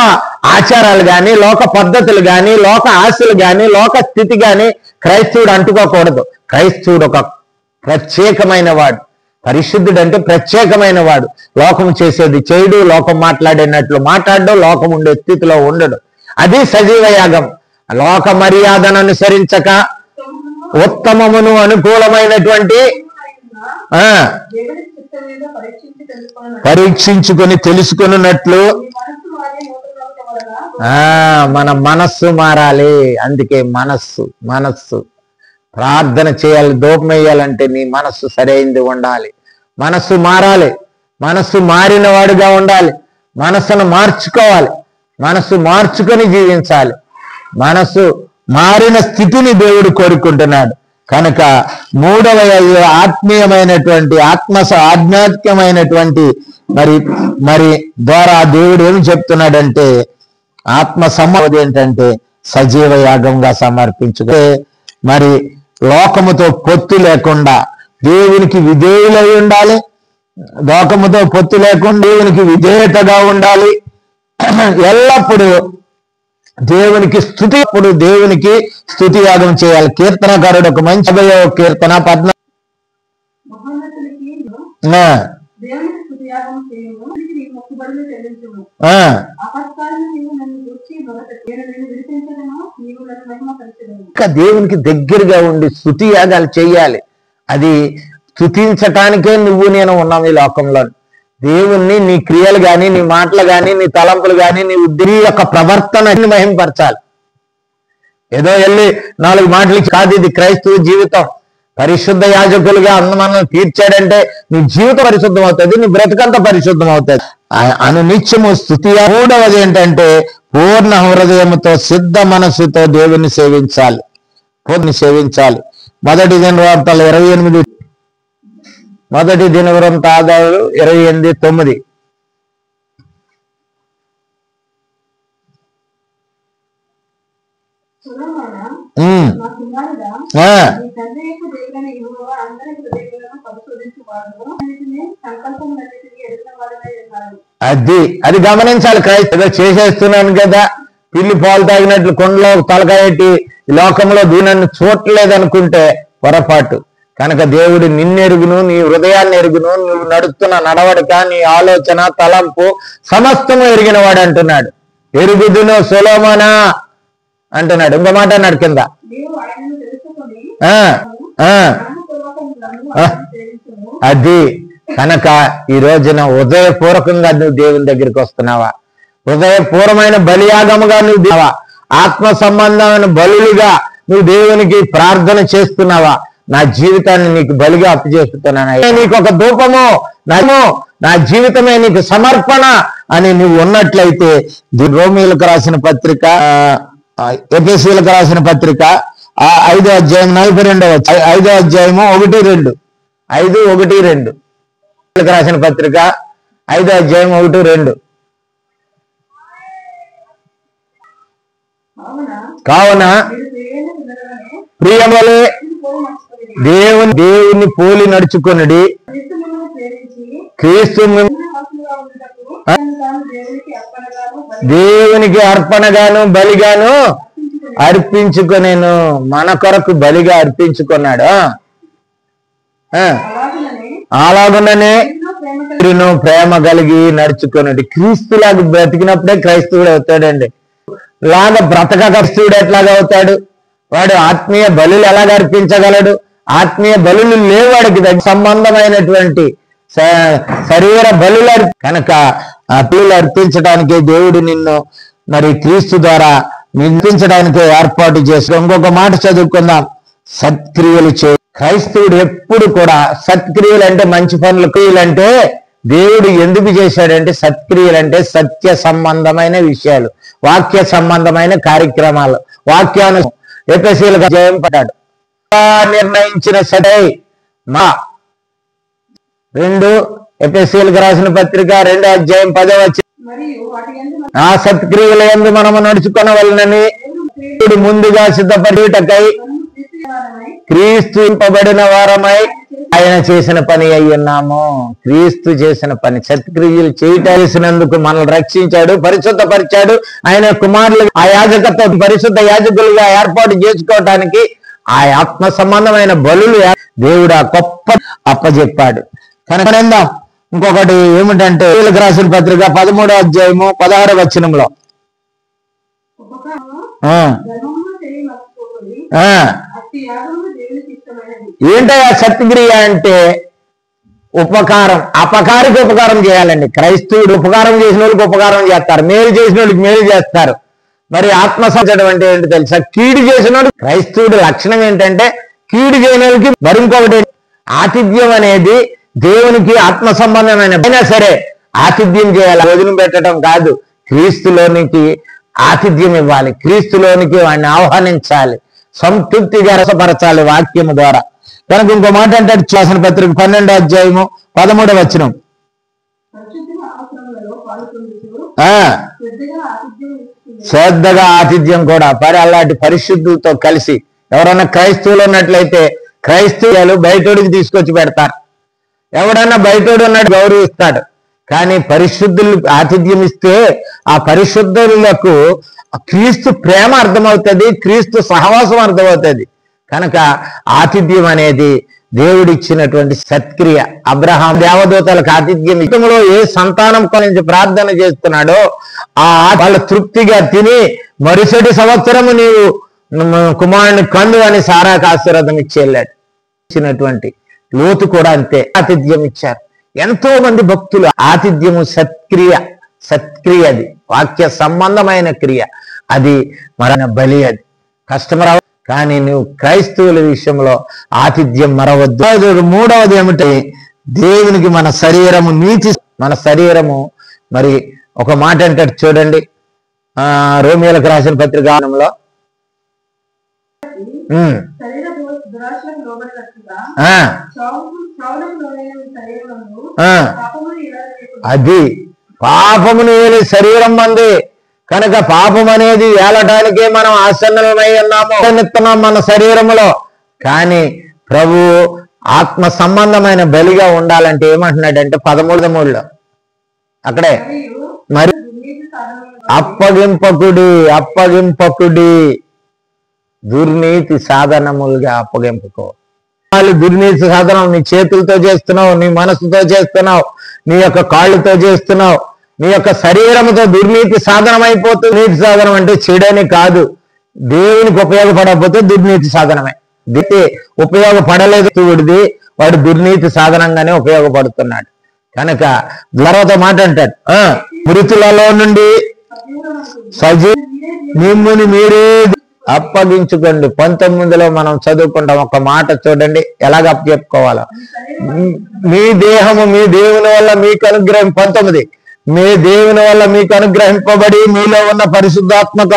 ఆచారాలు కానీ, లోక పద్ధతులు కానీ, లోక ఆశలు కానీ, లోక స్థితి కానీ క్రైస్తవుడు అంటుకోకూడదు. క్రైస్తవుడు ఒక ప్రత్యేకమైన వాడు. పరిశుద్ధుడు అంటే ప్రత్యేకమైన వాడు. లోకం చేసేది చేయడు, లోకం మాట్లాడినట్లు మాట్లాడడు, లోకం ఉండే స్థితిలో ఉండడు. అది సజీవ యాగం. లోక మర్యాదను అనుసరించక ఉత్తమమును అనుకూలమైనటువంటి పరీక్షించుకొని తెలుసుకున్నట్లు మన మనస్సు మారాలి. అందుకే మనస్సు ప్రార్థన చేయాలి. ధూపం వేయాలంటే నీ మనస్సు సరైనది ఉండాలి. మనస్సు మారాలి. మనస్సు మారిన వాడిగా ఉండాలి. మనస్సును మార్చుకోవాలి. మనస్సు మార్చుకొని జీవించాలి. మనస్సు మారిన స్థితిని దేవుడు కోరుకుంటున్నాడు. కనుక మూడవ ఆత్మీయమైనటువంటి ఆధ్యాత్మికమైనటువంటి మరి ద్వారా దేవుడు ఏమి చెప్తున్నాడంటే ఆత్మ సమాధి ఏంటంటే సజీవ యాగంగా సమర్పించుకో. మరి లోకముతో పొత్తు లేకుండా దేవునికి విధేయులై ఉండాలి. లోకముతో పొత్తు లేకుండా దేవునికి విధేయతగా ఉండాలి. ఎల్లప్పుడూ దేవునికి స్తుతి యాగం చేయాలి. కీర్తనకారుడు ఒక మంచి కీర్తన 14 దేవునికి దగ్గరగా ఉండి స్తుతి యాగాలు చేయాలి. అది స్తుతించటానికే నువ్వు నేను ఉన్నాం ఈ లోకంలో. దేవుణ్ణి నీ క్రియలు గాని, నీ మాటలు గాని, నీ తలంపులు గాని, నీ ఉద్రి యొక్క ప్రవర్తనని మహింపరచాలి. ఏదో వెళ్ళి 4 మాటలు కాదు. ఇది క్రైస్తవ జీవితం. పరిశుద్ధ యాజకులుగా మనల్ని తీర్చాడంటే నీ జీవితం పరిశుద్ధం అవుతుంది, నీ బ్రతుకంతా పరిశుద్ధం అవుతుంది. అనునిత్యము స్తుతి. మూడవది ఏంటంటే పూర్ణ హృదయముతో సిద్ధ మనస్సుతో దేవుని సేవించాలి. మొదటి దినవృత్తాలు 28 మొదటి దినవృత్తాలు 28:9. అది గమనించాలి. క్రైస్తవ చేసేస్తున్నాను కదా, పిల్లి పాలు తాగినట్లు కొండలో తలకాయట్టి లోకంలో దీనాన్ని చూడలేదు అనుకుంటే పొరపాటు. కనుక దేవుడు నిన్నెరుగును, నీ హృదయాన్ని ఎరుగును, నువ్వు నడుస్తున్న నడవడిక, నీ ఆలోచన, తలంపు సమస్తము ఎరిగిన వాడు అంటున్నాడు. ఎరుగుదును సొలొమోనా అంటున్నాడు. ఇంకో మాట అన్నాడు కింద. అది కనుక ఈ రోజున హృదయపూర్వకంగా నువ్వు దేవుని దగ్గరికి వస్తున్నావా? హృదయపూర్వమైన బలియాగముగా నువ్వు దేవా, ఆత్మ సంబంధమైన బలులుగా నువ్వు దేవునికి ప్రార్థన చేస్తున్నావా? నా జీవితాన్ని నీకు బలిగా అప్పచేస్తున్నాను, నీకు ఒక ధూపము, నా జీవితమే నీకు సమర్పణ అని నువ్వు ఉన్నట్లయితే రోమీయులకు రాసిన పత్రిక, ఎఫెసీయులకు రాసిన పత్రిక 5వ అధ్యాయం 42వ 5వ అధ్యాయము 1-2 5:1-2 రాసిన పత్రిక 5వ అధ్యాయం 1-2. కావున ప్రియములే దేవుని పోలి నడుచుకొనుడి, క్రీస్తు దేవునికి అర్పణగాను బలిగాను అర్పించుకొనేను. మన కొరకు బలిగా అర్పించుకున్నాడు. అలాగుననే ప్రేమ కలిగి నడుచుకున్నాడు. క్రీస్తులాగా బ్రతికినప్పుడే క్రైస్తవుడు అవుతాడండి. లాగా బ్రతక క్రైస్తవుడు ఎట్లాగా అవుతాడు? వాడు ఆత్మీయ బలులు ఎలాగ అర్పించగలడు? ఆత్మీయ బలులు లేవాడికి సంబంధమైనటువంటి శరీర బలులు కనుక ఆ బలులు అర్పించడానికే దేవుడు నిన్ను మరి క్రీస్తు ద్వారా నిర్మించడానికే ఏర్పాటు చేసి. ఇంకొక మాట చదువుకుందాం. సత్క్రియలు చే క్రైస్తవుడు ఎప్పుడు కూడా సత్క్రియలు అంటే మంచి పనులు. క్రియలు అంటే దేవుడు ఎందుకు చేశాడంటే సత్క్రియలు అంటే సత్య సంబంధమైన విషయాలు, వాక్య సంబంధమైన కార్యక్రమాలు. వాక్యాను ఎఫెసీయులకు జయం పడ్డాడు. నిర్ణయించిన సడై మా 2 ఎఫెసీయులకు రాసిన పత్రిక 2వ అధ్యాయం 10వ వచనం. ఆ సత్క్రియల యందు మనము నడుచుకొనవలెనని ముందుగా సిద్ధపడుటకై క్రీస్తుపబడిన వారమై ఆయన చేసిన పని అయి ఉన్నాము. క్రీస్తు చేసిన పని సత్క్రియలు చేసినందుకు మనల్ని రక్షించాడు, పరిశుద్ధపరిచాడు. ఆయన కుమారులు ఆ యాజకత్వం పరిశుద్ధ యాజకులుగా ఏర్పాటు చేసుకోవటానికి ఆ ఆత్మ సంబంధమైన బలులు దేవుడు ఆ గొప్ప అప్పచెప్పాడు. కనుక ఇంకొకటి ఏమిటంటే వీళ్ళకి రాసిన పత్రిక 13వ అధ్యాయము 16వ వచనంలో ఏంటో సత్క్రియ అంటే ఉపకారం, అపకారికి ఉపకారం చేయాలండి. క్రైస్తవుడు ఉపకారం చేసిన వాళ్ళకి ఉపకారం చేస్తారు, మేలు చేసిన వాళ్ళకి మేలు చేస్తారు. మరి ఆత్మసంచడం అంటే ఏంటి తెలుసా? కీడు చేసిన వాడు. క్రైస్తవుడి లక్షణం ఏంటంటే కీడు చేయని వాళ్ళకి మరి ఇంకొకటి ఆతిథ్యం అనేది దేవునికి ఆత్మ సంబంధమైన అయినా సరే ఆతిథ్యం చేయాలి, భోజనం పెట్టడం కాదు. క్రీస్తులోనికి ఆతిథ్యం ఇవ్వాలి, క్రీస్తులోనికి వాడిని ఆహ్వానించాలి, సంతృప్తిగా రసపరచాలి వాక్యము ద్వారా. కనుక ఇంకో మాట అంటే శాసన పత్రిక 12వ అధ్యాయము 13వ వచనం. శ్రద్ధగా ఆతిథ్యం కూడా అలాంటి పరిశుద్ధులతో కలిసి ఎవరైనా క్రైస్తవులు ఉన్నట్లయితే క్రైస్తవులు బయటోడికి తీసుకొచ్చి పెడతారు. ఎవడన్నా బయటోడు ఉన్నట్టు గౌరవిస్తాడు. కానీ పరిశుద్ధులు ఆతిథ్యం ఇస్తే ఆ పరిశుద్ధులకు క్రీస్తు ప్రేమ అర్థమవుతుంది, క్రీస్తు సహవాసం అర్థమవుతుంది. కనుక ఆతిథ్యం అనేది దేవుడిచ్చినటువంటి సత్క్రియ. అబ్రహాం దేవదూతలకు ఆతిథ్యం ఇష్టంలో ఏ సంతానం గురించి ప్రార్థన చేస్తున్నాడో ఆ వాళ్ళు తృప్తిగా తిని మరుసటి సంవత్సరము నీవు కుమారుని కండు అని సారాకు ఆశీర్వాదం ఇచ్చేళ్ళాడు. ఇచ్చినటువంటి లోతు కూడా అంతే ఆతిథ్యం ఇచ్చారు. ఎంతో మంది భక్తులు ఆతిథ్యము సత్క్రియ అది వాక్య సంబంధమైన క్రియ, అది మరణ బలి, అది కష్టమర. కానీ నువ్వు క్రైస్తవుల విషయంలో ఆతిథ్యం మరవద్దు. మూడవది ఏమిటి? దేవునికి మన శరీరము నీతి. మన శరీరము మరి ఒక మాట అంటాడు చూడండి, రోమియోలకు రాసిన పత్రికలో అది పాపమును ఏలే శరీరం మంది. కనుక పాపం అనేది ఏలటానికే మనం ఆసన్నమై ఉన్నాము మన శరీరములో. కానీ ప్రభు ఆత్మ సంబంధమైన బలిగా ఉండాలంటే ఏమంటున్నాడంటే 13:3 అక్కడే మరి అప్పగింపకుడి దుర్నీతి సాధనములుగా అప్పగింపుకో. వాళ్ళు దుర్నీతి సాధనం నీ చేతులతో చేస్తున్నావు, నీ మనసుతో చేస్తున్నావు, నీ యొక్క కాళ్ళతో చేస్తున్నావు, నీ యొక్క శరీరంతో దుర్నీతి సాధనం అయిపోతుంది. నీతి సాధనం అంటే చెడని కాదు, దేవునికి ఉపయోగపడకపోతే దుర్నీతి సాధనమే. దీనికి ఉపయోగపడలేదు దేవుడిది, వాడు దుర్నీతి సాధనంగానే ఉపయోగపడుతున్నాడు. కనుక తర్వాత మాట అంటాడు, మృతులలో నుండి మిమ్ముని మీరే అప్పగించుకోండి. 19లో మనం చదువుకుంటాం ఒక మాట చూడండి ఎలాగ అప్పచెప్పుకోవాలో. మీ దేహము మీ దేవుని వల్ల మీకు అనుగ్రహం 19 మీ దేవుని వల్ల మీకు అనుగ్రహింపబడి మీలో ఉన్న పరిశుద్ధాత్మక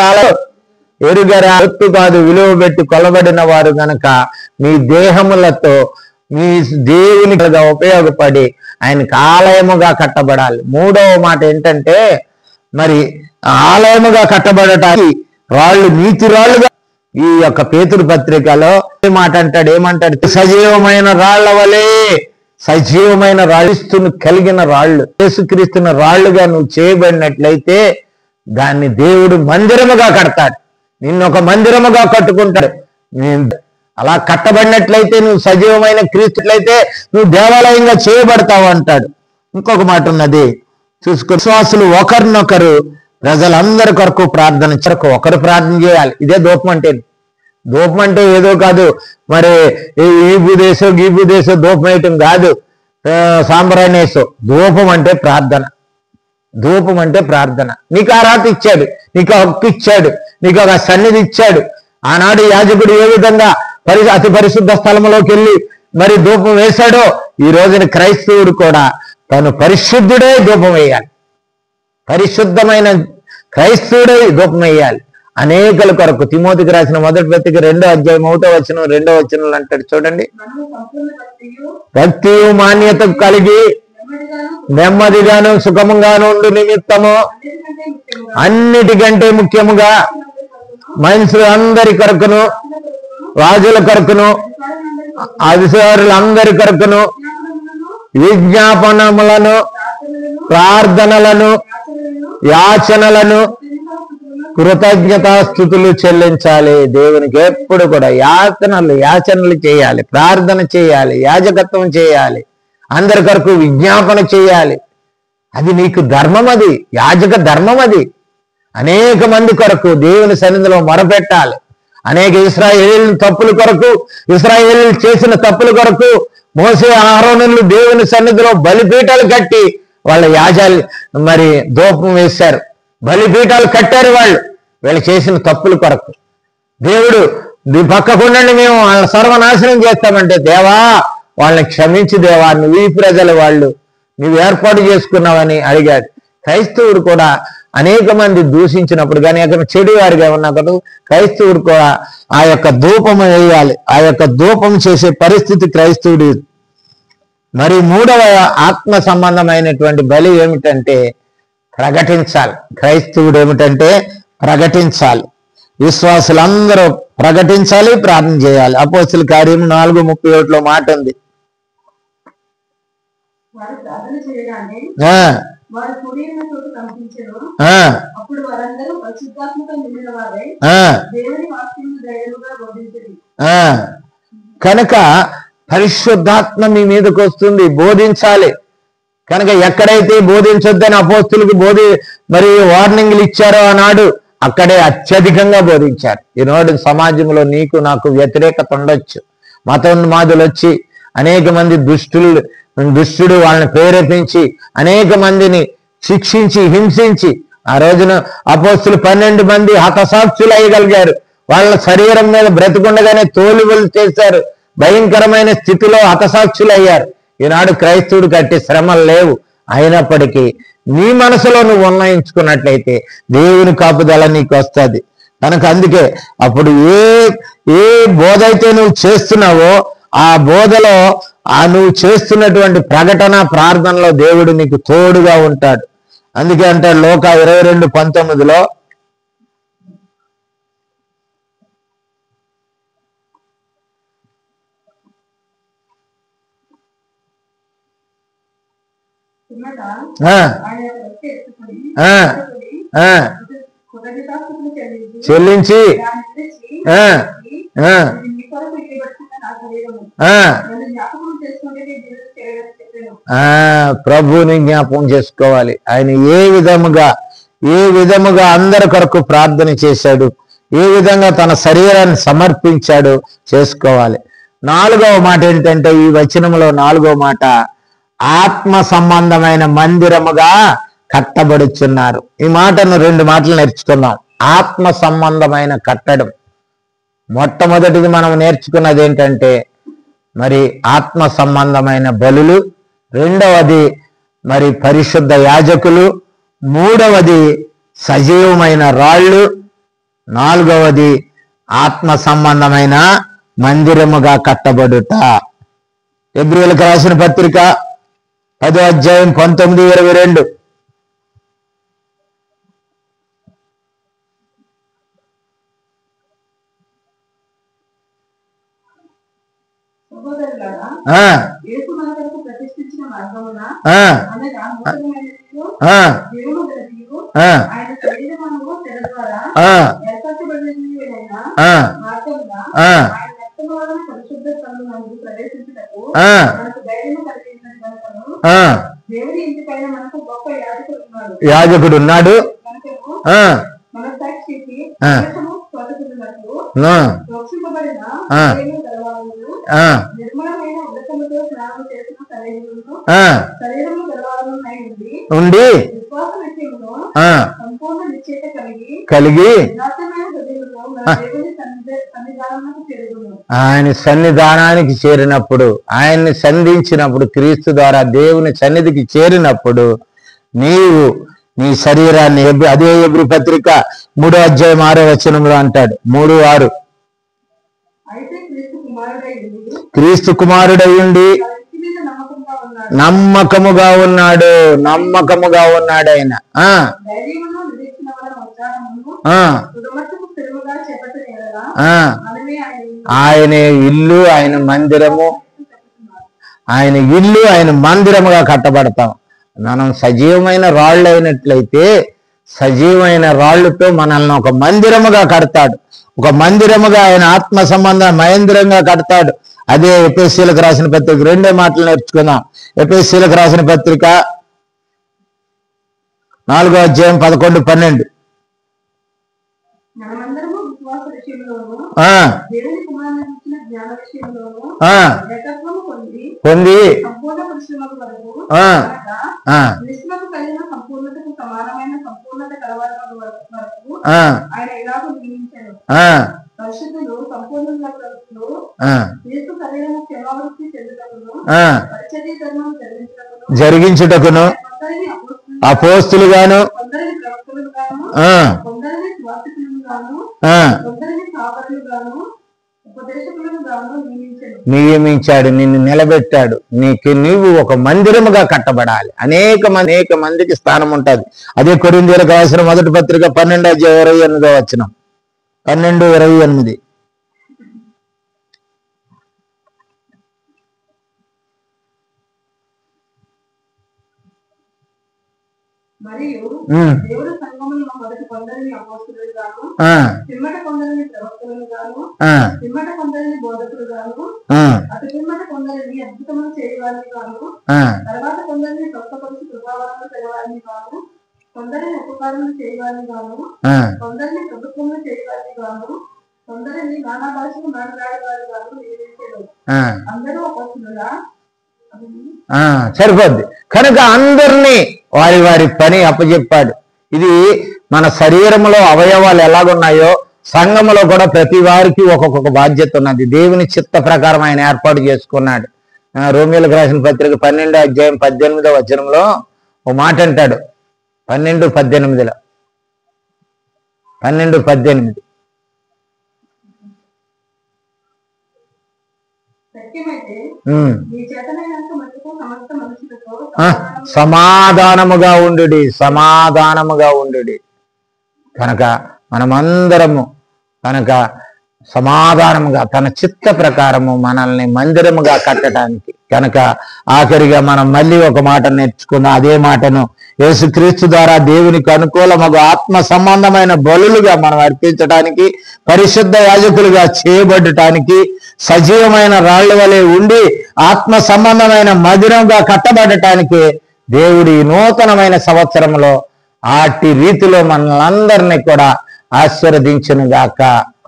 ఎరుగరా ఎత్తు కాదు విలువ పెట్టి కొలబడిన వారు గనక మీ దేహములతో మీ దేవునిగా ఉపయోగపడి ఆయనకి ఆలయముగా కట్టబడాలి. మూడవ మాట ఏంటంటే మరి ఆలయముగా కట్టబడటానికి రాళ్ళు నీతి రాళ్ళుగా. ఈ యొక్క పేతురు పత్రికలో మాట అంటాడు, ఏమంటాడు? సజీవమైన రాళ్ల వలె, సజీవమైన రాళ్ళును కలిగిన రాళ్ళు, యేసుక్రీస్తున్న రాళ్లుగా నువ్వు చేయబడినట్లయితే దాన్ని దేవుడు మందిరముగా కడతాడు, నిన్ను ఒక మందిరముగా కట్టుకుంటాడు. అలా కట్టబడినట్లయితే నువ్వు సజీవమైన క్రీస్తులైతే నువ్వు దేవాలయంగా చేయబడతావు అంటాడు. ఇంకొక మాట ఉన్నది చూసుకో, విశ్వాసులు ఒకరినొకరు ప్రజలందరి కొరకు ప్రార్థన కొరకు ఒకరు ప్రార్థన చేయాలి. ఇదే ధూపం అంటే. ధూపం అంటే ఏదో కాదు, మరి ఈ భూదేశో గీ భూదేశో ధూపం వేయటం కాదు, సాంబ్రాణేశో. ధూపం అంటే ప్రార్థన. ధూపం అంటే ప్రార్థన. నీకు అర్హత ఇచ్చాడు, నీకు హక్కు ఇచ్చాడు, నీకు ఒక సన్నిధి ఇచ్చాడు. ఆనాడు యాజకుడు ఏ విధంగా అతి పరిశుద్ధ స్థలంలోకి వెళ్ళి మరి ధూపం వేశాడో ఈ రోజున క్రైస్తవుడు కూడా తను పరిశుద్ధుడే ధూపం వేయాలి, పరిశుద్ధమైన క్రైస్తవుడే ధూపం వేయాలి అనేకల కొరకు. తిమోతికి రాసిన మొదటి పత్రిక 2వ అధ్యాయం 1వ వచనం 2వ వచనంలో అంటాడు చూడండి, భక్తి మాన్యత కలిగి నెమ్మదిగాను సుఖముగాను ఉండు నిమిత్తము అన్నిటికంటే ముఖ్యముగా మనుషులందరి కొరకును రాజుల కొరకును అధికారులందరి కొరకును విజ్ఞాపనములను ప్రార్థనలను యాచనలను కృతజ్ఞతాస్థుతులు చెల్లించాలి. దేవునికి ఎప్పుడు కూడా యాచనలు చేయాలి, ప్రార్థన చేయాలి, యాజకత్వం చేయాలి, అందరి కొరకు విజ్ఞాపన చేయాలి. అది నీకు ధర్మం, అది యాజక ధర్మం. అది అనేక మంది కొరకు దేవుని సన్నిధిలో మొరపెట్టాలి. అనేక ఇశ్రాయేలు తప్పుల కొరకు, ఇశ్రాయేలు చేసిన తప్పుల కొరకు మోసే ఆరోనులు దేవుని సన్నిధిలో బలిపీఠాలు కట్టి వాళ్ళ యాజాలు మరి ధూపం వేశారు, బలిపీఠాలు కట్టారు వీళ్ళు చేసిన తప్పుల కొరకు. దేవుడు పక్కకుండండి, మేము వాళ్ళ సర్వనాశనం చేస్తామంటే, దేవా వాళ్ళని క్షమించి దేవా, నువ్వు ఈ ప్రజలు నువ్వు ఏర్పాటు చేసుకున్నావని అడిగాడు. క్రైస్తవుడు కూడా అనేక మంది దూషించినప్పుడు కానీ అక్కడ చెడు వారిగా ఉన్నప్పుడు క్రైస్తవుడు కూడా ఆ యొక్క ధూపము వేయాలి, ఆ యొక్క ధూపం చేసే పరిస్థితి క్రైస్తవుడు. మరి మూడవ ఆత్మ సంబంధమైనటువంటి బలి ఏమిటంటే ప్రకటించాలి. క్రైస్తవుడు ఏమిటంటే ప్రకటించాలి, విశ్వాసులందరూ ప్రకటించాలి, ప్రార్థన చేయాలి. అపోస్తలుల కార్యం 4:37 మాట ఉంది. కనుక పరిశుద్ధాత్మ మీ మీదకి వస్తుంది, బోధించాలి. కనుక ఎక్కడైతే బోధించొద్దని అపోస్తులకు మరి వార్నింగ్లు ఇచ్చారో ఆనాడు అక్కడే అత్యధికంగా బోధించారు. ఈనాడు సమాజంలో నీకు నాకు వ్యతిరేకత ఉండొచ్చు, మతోన్మాదులు వచ్చి అనేక మంది దుష్టుడు వాళ్ళని ప్రేరేపించి అనేక మందిని శిక్షించి హింసించి, ఆ రోజున అపోస్తులు 12 మంది హతసాక్షులు అయ్యగలిగారు. వాళ్ళ శరీరం మీద బ్రతికుండగానే తోలుబలు చేశారు, భయంకరమైన స్థితిలో హతసాక్షులు అయ్యారు. ఈనాడు క్రైస్తవుడు కట్టి శ్రమలు లేవు. అయినప్పటికీ నీ మనసులో నువ్వు ఉన్నయించుకున్నట్లయితే దేవుని కాపుదల నీకు వస్తుంది. కనుక అందుకే అప్పుడు ఏ బోధ అయితే నువ్వు చేస్తున్నావో ఆ బోధలో నువ్వు చేస్తున్నటువంటి ప్రకటన ప్రార్థనలో దేవుడు నీకు తోడుగా ఉంటాడు. అందుకే అంటాడు లోకా 22:19 చెల్లించి ప్రభువుని జ్ఞాపకం చేసుకోవాలి. ఆయన ఏ విధముగా అందరి కొరకు ప్రార్థన చేశాడు, ఏ విధంగా తన శరీరాన్ని సమర్పించాడు చేసుకోవాలి. 4వ మాట ఏంటంటే ఈ వచనంలో 4వ మాట ఆత్మ సంబంధమైన మందిరముగా కట్టబడుచున్నారు. ఈ మాటను 2 మాటలు నేర్చుకున్నాం. ఆత్మ సంబంధమైన కట్టడం. మొట్టమొదటిది మనం నేర్చుకున్నది ఏంటంటే మరి ఆత్మ సంబంధమైన బలులు, 2వది మరి పరిశుద్ధ యాజకులు, 3వది సజీవమైన రాళ్ళు, 4వది ఆత్మ సంబంధమైన మందిరముగా కట్టబడుట. హెబ్రీయులకు రాసిన పత్రిక 10వ అధ్యాయం 19-22. యాజకుడు ఉన్నాడు. ఉండి కలిగి ఆయన సన్నిధానానికి చేరినప్పుడు, ఆయన్ని సంధించినప్పుడు, క్రీస్తు ద్వారా దేవుని సన్నిధికి చేరినప్పుడు నీవు నీ శరీరాన్ని, అదే హెబ్రీ పత్రిక 3వ అధ్యాయం 6వ వచనంలో అంటాడు, 3:6 క్రీస్తు కుమారుడై ఉండి నమ్మకముగా ఉన్నాడు ఆయన. ఆయన ఇల్లు ఆయన మందిరముగా కట్టబడతాం. మనం సజీవమైన రాళ్ళు అయినట్లయితే సజీవమైన రాళ్లతో మనల్ని ఒక మందిరముగా కడతాడు. ఒక మందిరముగా ఆయన ఆత్మ సంబంధ మందిరంగా కడతాడు. అదే ఎఫెసీయులకు రాసిన పత్రిక 2 మాటలు నేర్చుకుందాం. ఎఫెసీయులకు రాసిన పత్రిక 4వ అధ్యాయం 11-12. పొంది జరిగించుటకును అపోస్తులుగాను నియమించాడు, నిన్ను నిలబెట్టాడు. నీవు ఒక మందిరముగా కట్టబడాలి. అనేక మందికి స్థానం ఉంటుంది. అదే కొరింథీయులకు రాసిన మొదటి పత్రిక 12:28 12:28. మరియు దేవుడు సంఘములో మొదటి కొందరిని అపోస్తలుగాను, పిమ్మట కొందరిని ప్రవక్తలుగాను, పిమ్మట కొందరిని బోధకులుగాను, అటు పిమ్మట కొందరిని అద్భుతములు చేయవారిని గాను, తర్వాత కొందరిని స్వస్థపరిచి కృపావరములు చేయవారిని గాను, కొందరిని ఉపకారములు చేయవారిని గాను, కొందరిని ప్రభుత్వములు చేయవారిని గాను, కొందరిని నానా భాషలు మాట్లాడేవారి గాను నియమించారు. అందరూ అపోస్తలులా? సరిపోద్ది. కనుక అందరినీ వారి వారి పని అప్పచెప్పాడు. ఇది మన శరీరంలో అవయవాలు ఎలాగున్నాయో సంఘములో కూడా ప్రతి వారికి ఒక్కొక్క బాధ్యత ఉన్నది. దేవుని చిత్త ప్రకారం ఆయన ఏర్పాటు చేసుకున్నాడు. రోమీయులకు రాసిన పత్రిక 12:18 ఓ మాట అంటాడు. 12:18 సమాధానముగా ఉండు. కనుక మనమందరము సమాధానముగా తన చిత్త ప్రకారము మనల్ని మందిరముగా కట్టడానికి. కనుక ఆఖరిగా మనం మళ్ళీ ఒక మాట నేర్చుకుందాం. అదే మాటను యేసుక్రీస్తు ద్వారా దేవునికి అనుకూలమగు ఆత్మ సంబంధమైన బలులుగా మనం అర్పించడానికి, పరిశుద్ధ యాజకులుగా చేయబడటానికి, సజీవమైన రాళ్ల వలె ఉండి ఆత్మ సంబంధమైన మందిరంగా కట్టబడటానికి దేవుడి నూతనమైన సంవత్సరంలో ఆటి రీతిలో మనల్ని కూడా ఆశీర్వదించును గాక.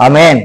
ఆమేన్.